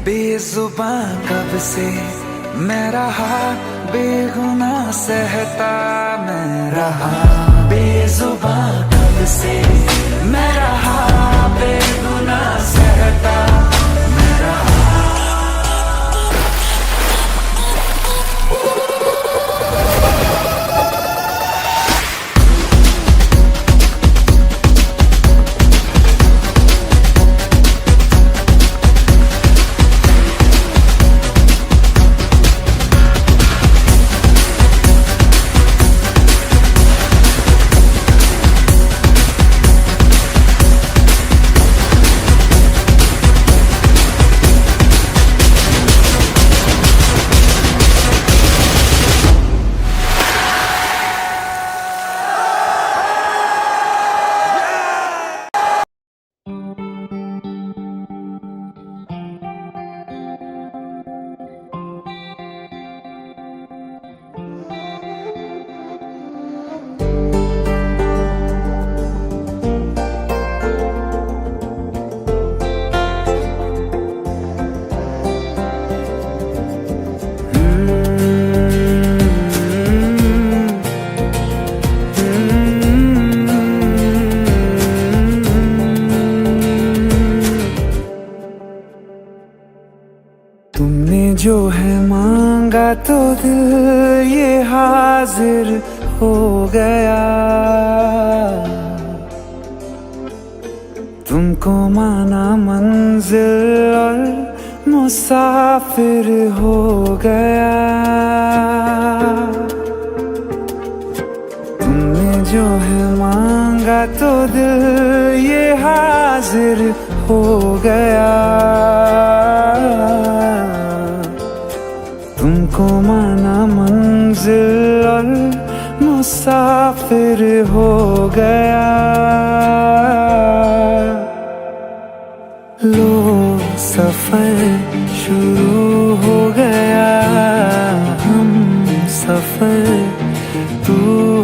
बेजुबां कब से मैं रहा बेगुनाह सहता, मैं रहा बेजुबां कब से मैं रहा बेगुनाह सहता, मैं रहा। तुमने जो है मांगा तो दिल ये हाजिर हो गया, तुमको माना मंजिल और मुसाफिर हो गया। तुमने जो है मांगा तो दिल ये हाजिर हो गया, तुमको माना मंजिल और मुसाफिर हो गया। लो सफर शुरू हो गया, हम सफर तू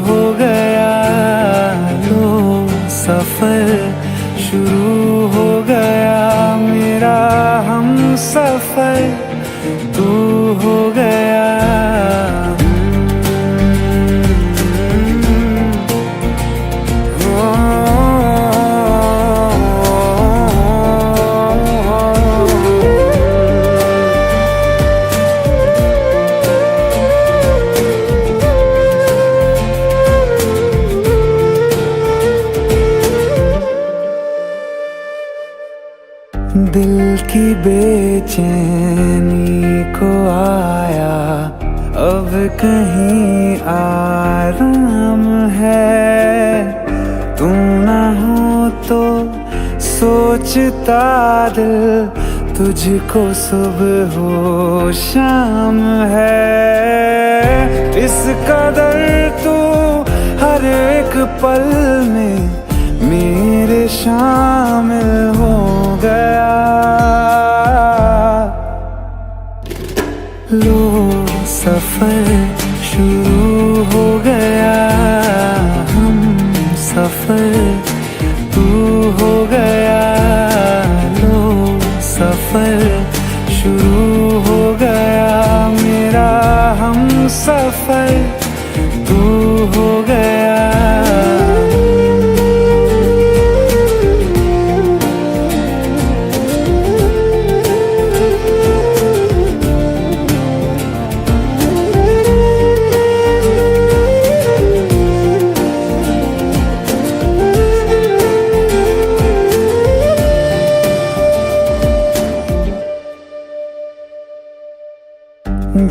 हो गया। लो सफर शुरू हो गया, मेरा हम सफर तू हो गया। की बेचैनी को आया अब कहीं आराम है। तुम ना हो तो सोचता दिल तुझको सुबह हो शाम है। इस कदर तू हर एक पल में मेरे शामिल हो गया। लो सफर शुरू हो गया, हम सफर तू हो गया। लो सफर शुरू हो गया, मेरा हम सफर तू हो गया।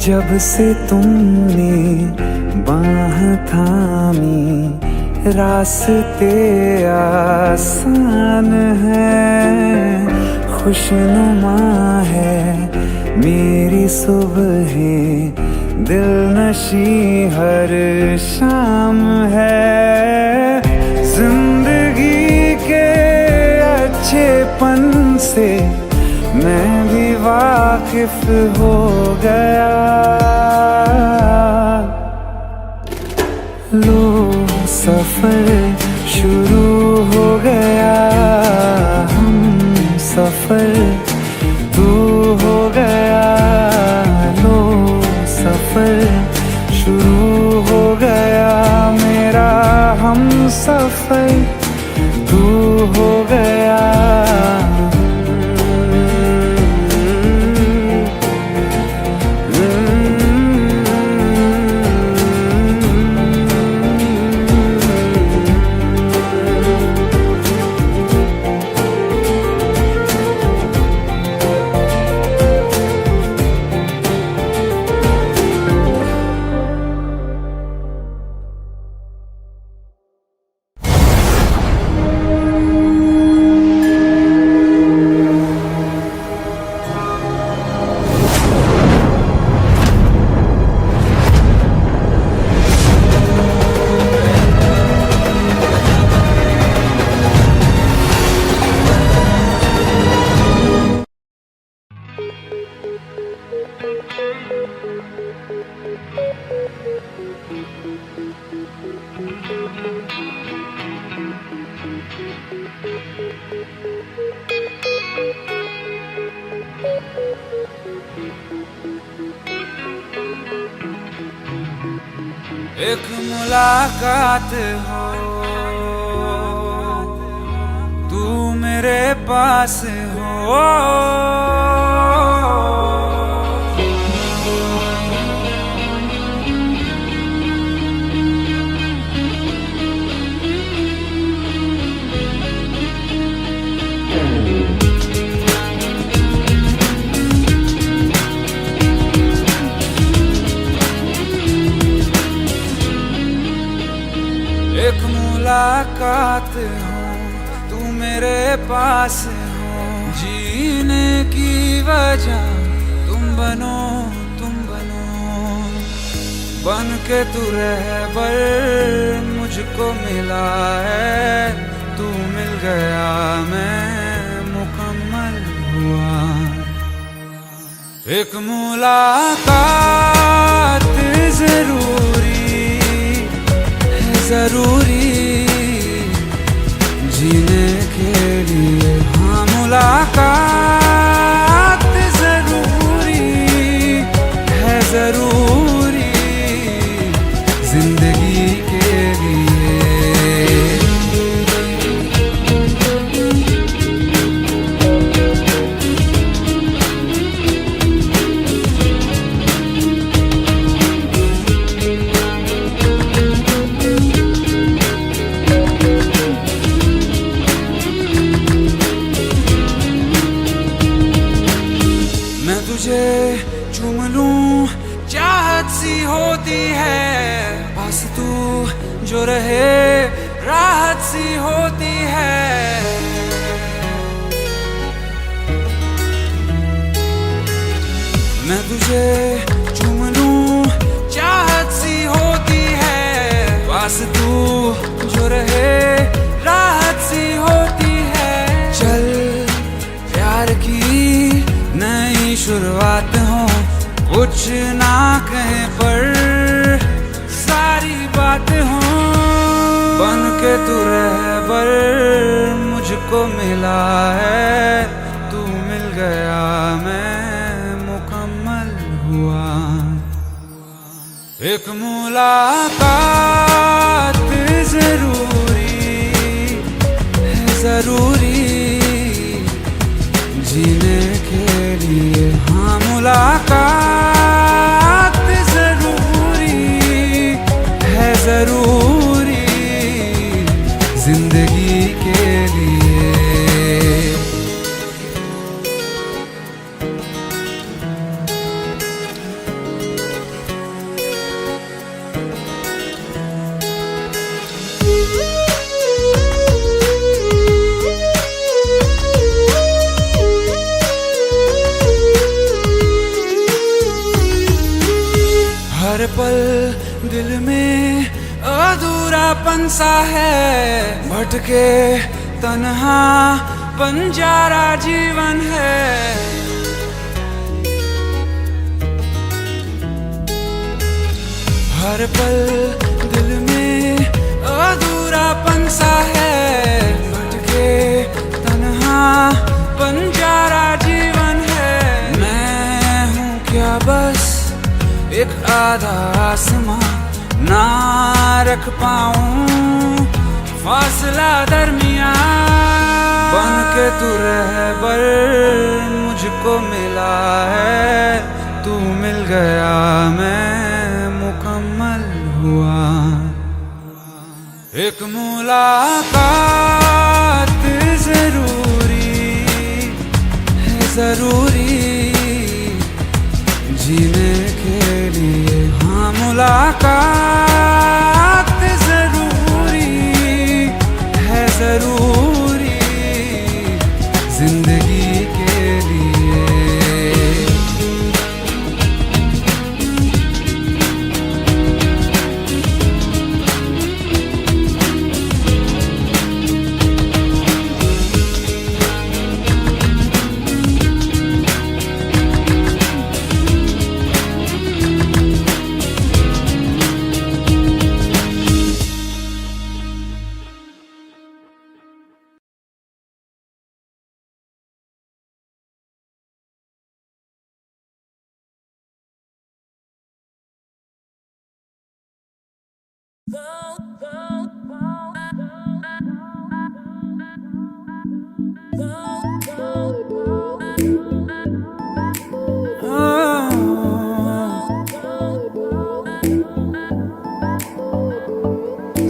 जब से तुमने बाह थामी रास्ते आसान हैं। खुशनुमा है मेरी सुबहें, दिल नशी हर शाम है। जिंदगी के अच्छेपन से मैं भी वाकिफ हो गया। लो सफर शुरू हो गया, हम सफर तू हो गया। लो सफर शुरू हो गया, मेरा हम सफर तू हो गया। एक मुलाकात हो तू मेरे पास हो। एक मुलाकात हो तू मेरे पास हो। जीने की वजह तुम बनो, तुम बनो। बन के तू रहबर मुझको मिला है। तू मिल गया मैं मुकम्मल हुआ। एक मुलाकात जरूरी है, जरूरी जीने के लिए। हाँ मुलाकात जरूरी है, जरूरी जिंदगी के लिए। रहे राहत सी होती है। मैं तुझे चूम लूं चाहत सी होती है, पास तू जो रहे राहत सी होती है। चल प्यार की नई शुरुआत हो, कुछ ना कहे पर सारी बात हो। बन के तू रहबर मुझको मिला है, तू मिल गया मैं मुकम्मल हुआ। एक मुलाकात जरूरी है, जरूरी जीने के लिए। हाँ मुलाकात जरूरी है, जरूरी जिंदगी के लिए। हर पल दिल में अधूरापन सा है, भटके तन्हा बंजारा जीवन है। हर पल दिल में अधूरापन सा है, भटके तन्हा बंजारा जीवन है। मैं हूँ क्या बस एक आधा आसमां, ना रख पाऊं फासला दरमियां। बन के तू रहबर मुझको मिला है, तू मिल गया मैं मुकम्मल हुआ। एक मुलाकात जरूरी है, जरूरी जीने के लिए। हाँ मुलाकात जरूरी है, जरूरी जिंदगी के लिए।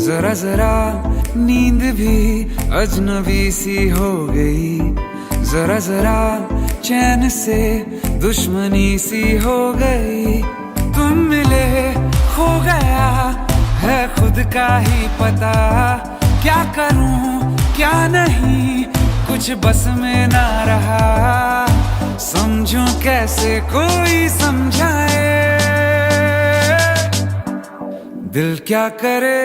जरा जरा नींद भी अजनबी सी हो गई, जरा जरा चैन से दुश्मनी सी हो गई। तुम मिले खो गया है खुद का ही पता, क्या करूं क्या नहीं कुछ बस में ना रहा। समझूं कैसे कोई समझाए, दिल क्या करे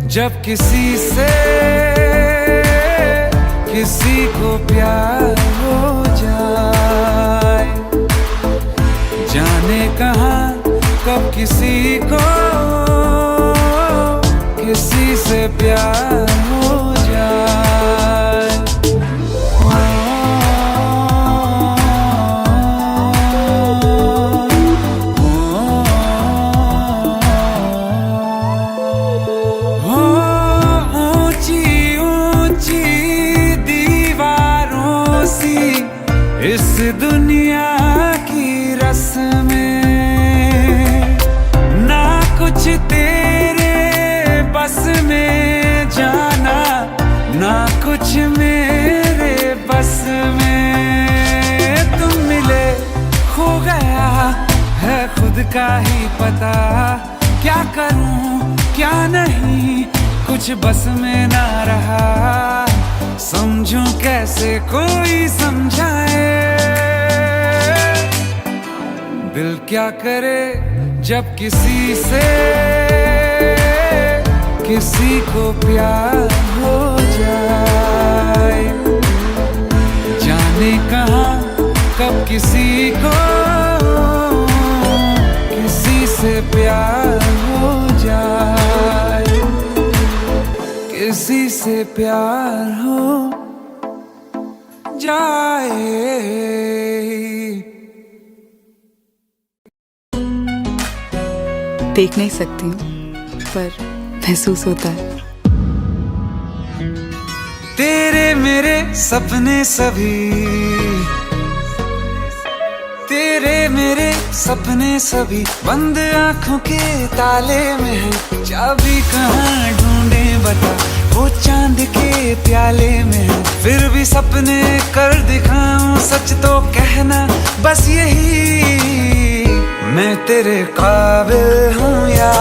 जब किसी से किसी को प्यार हो जाए। जाने कहाँ कब किसी को किसी से प्यार हो जाए। इस दुनिया की रस्में ना कुछ तेरे बस में जाना, ना कुछ मेरे बस में। तुम मिले खो गया है खुद का ही पता, क्या करूं क्या नहीं कुछ बस में ना रहा, समझूं कैसे कोई समझाए। दिल क्या करे जब किसी से किसी को प्यार हो जाए, जाने कहाँ कब किसी को किसी से प्यार हो जाए, किसी से प्यार हो जाए। देख नहीं सकती हूँ पर महसूस होता है। तेरे मेरे सपने सभी, तेरे मेरे सपने सभी बंद आंखों के ताले में है। चाबी कहाँ ढूंढे बता, वो चांद के प्याले में है। फिर भी सपने कर दिखाऊं, सच तो कहना बस यही, मैं तेरे काबिल हूँ या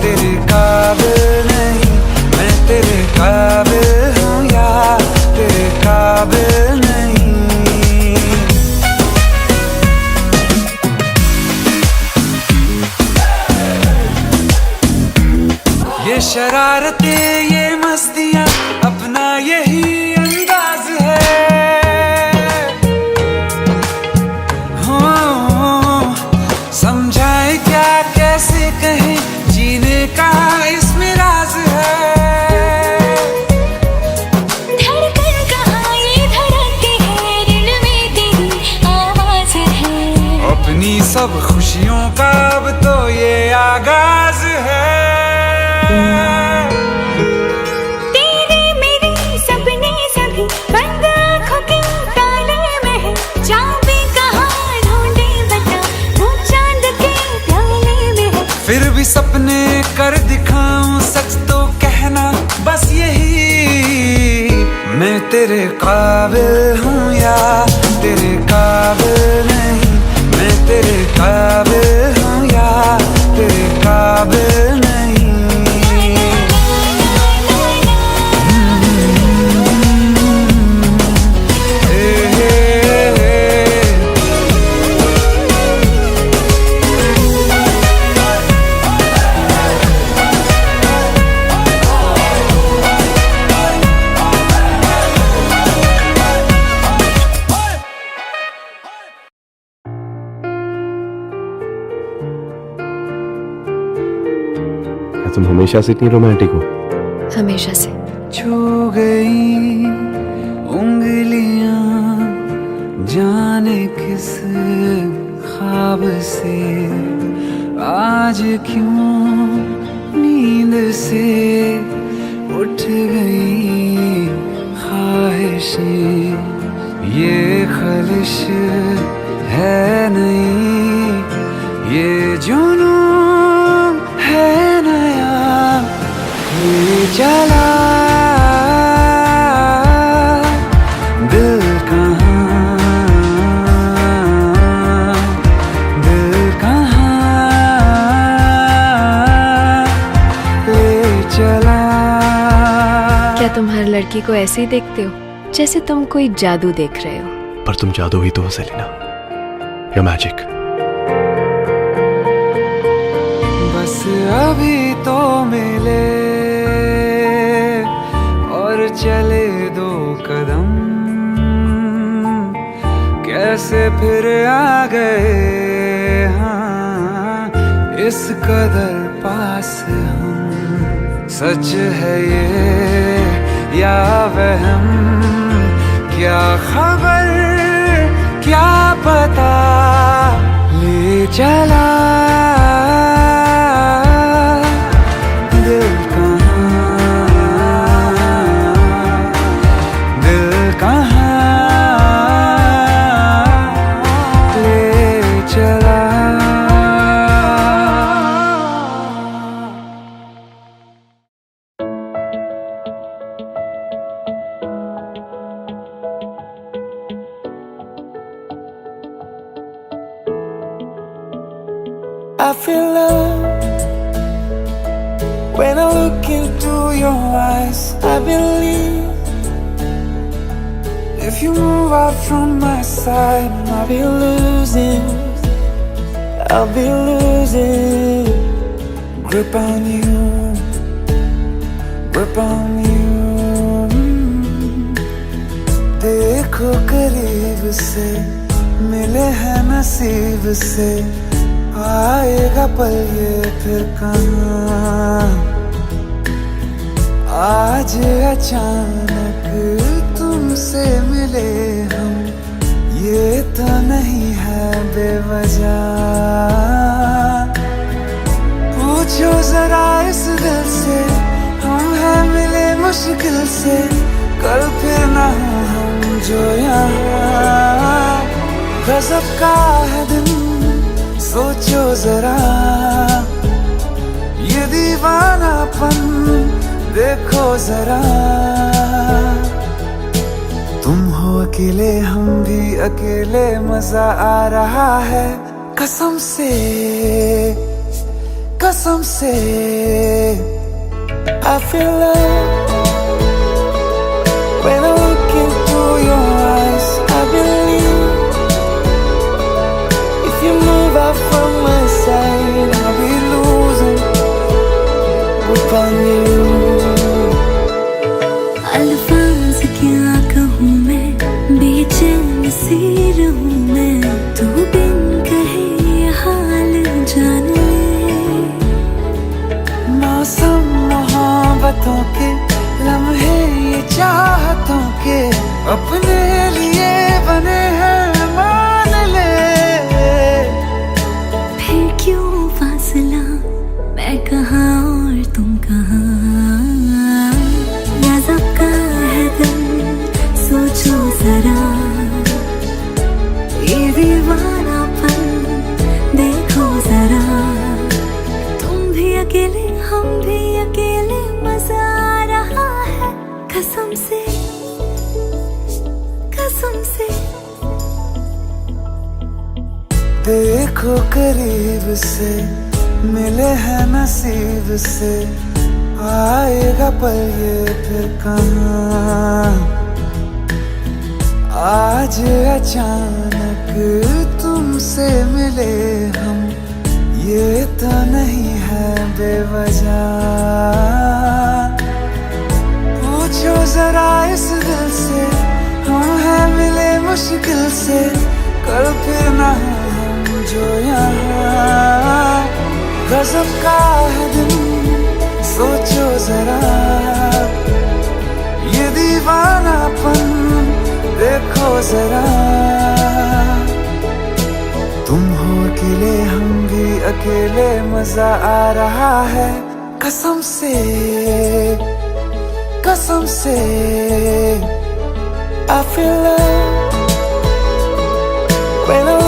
तेरे काबिल नहीं, मैं तेरे काबिल हूँ या तेरे काबिल नहीं। ये शरारतें ये मस्तियाँ अपना यही अंदाज है। हो समझाए क्या कैसे कहें, जीने का इसमें राज है। धड़कन कहाँ ये धड़कती है, दिल में तेरी आवाज है। अपनी सब खुशियों का अब तो ये आगाज है। तेरे मेरे सपने सभी बंद आँखों के ताले में है। चाबी कहाँ ढूंढे बता, वो चांद के प्याले में है। फिर भी सपने कर दिखाऊं, सच तो कहना बस यही, मैं तेरे काबिल हूँ या तेरे काबिल नहीं, मैं तेरे काबिल हूँ या तेरे काबिल नहीं। तुम हमेशा से इतनी रोमांटिक हो? हमेशा से। छू गई उंगलियां जाने किस ख्वाब से, आज क्यों नींद से उठ गई ख्वाहिशें। ये ख्वाहिश है नहीं, ये जुनून है नया, ये चला दिल कहाँ, दिल कहाँ ले चला। क्या तुम हर लड़की को ऐसे ही देखते हो जैसे तुम कोई जादू देख रहे हो? पर तुम जादू ही तो हो सेलिना, योर मैजिक। बस अभी तो मिले और चले दो कदम, कैसे फिर आ गए हाँ इस कदर पास हम। सच है ये या वहम, क्या खबर क्या पता ले चला दिल कहाँ, दिल कहाँ ले चला। I feel love when I look into your eyes, I believe if you move out from my side, I'll be losing grip on you, grip on you. देखो करीब से, मिले हैं नसीब से, आएगा पल ये फिर कहाँ। आज अचानक तुमसे मिले हम, ये तो नहीं है बेवजह। पूछो जरा इस दिल से, हम हैं मिले मुश्किल से, कल फिर ना हो हम जो यहाँ। गजब का है दिन, सोचो जरा, ये दीवानापन देखो जरा। तुम हो अकेले, हम भी अकेले, मजा आ रहा है कसम से, कसम से। I feel love when I look into your eyes. I believe if you move out from my side, I'll be losing grip on you. अल्फाज क्या कहूँ मैं, बेचैन सी रहूँ मैं, तू बिन कहे ये हाल जान ले। मौसम मोहब्बतों के, लम्हे ये चाहतों के, अपने लिए बने हैं मान ले। फिर क्यों फासला, मैं कहाँ और तुम कहाँ। गजब का है दिल, सोचो जरा, ये दीवानापन देखो जरा। तुम भी अकेले, हम भी अकेले, मजा आ रहा है कसम से, कसम से। देखो करीब से, मिले हैं नसीब से, आएगा पल ये फिर कहाँ। आज अचानक तुमसे मिले हम, ये तो नहीं है बेवजह। पूछो जरा इस दिल से, हम हैं मिले मुश्किल से, कल फिर ना हो हम जो यहाँ। गजब का है दिन, सोचो जरा, ये दीवानापन देखो जरा। तुम हो अकेले, हम भी अकेले, मजा आ रहा है कसम से, कसम से। I feel love when I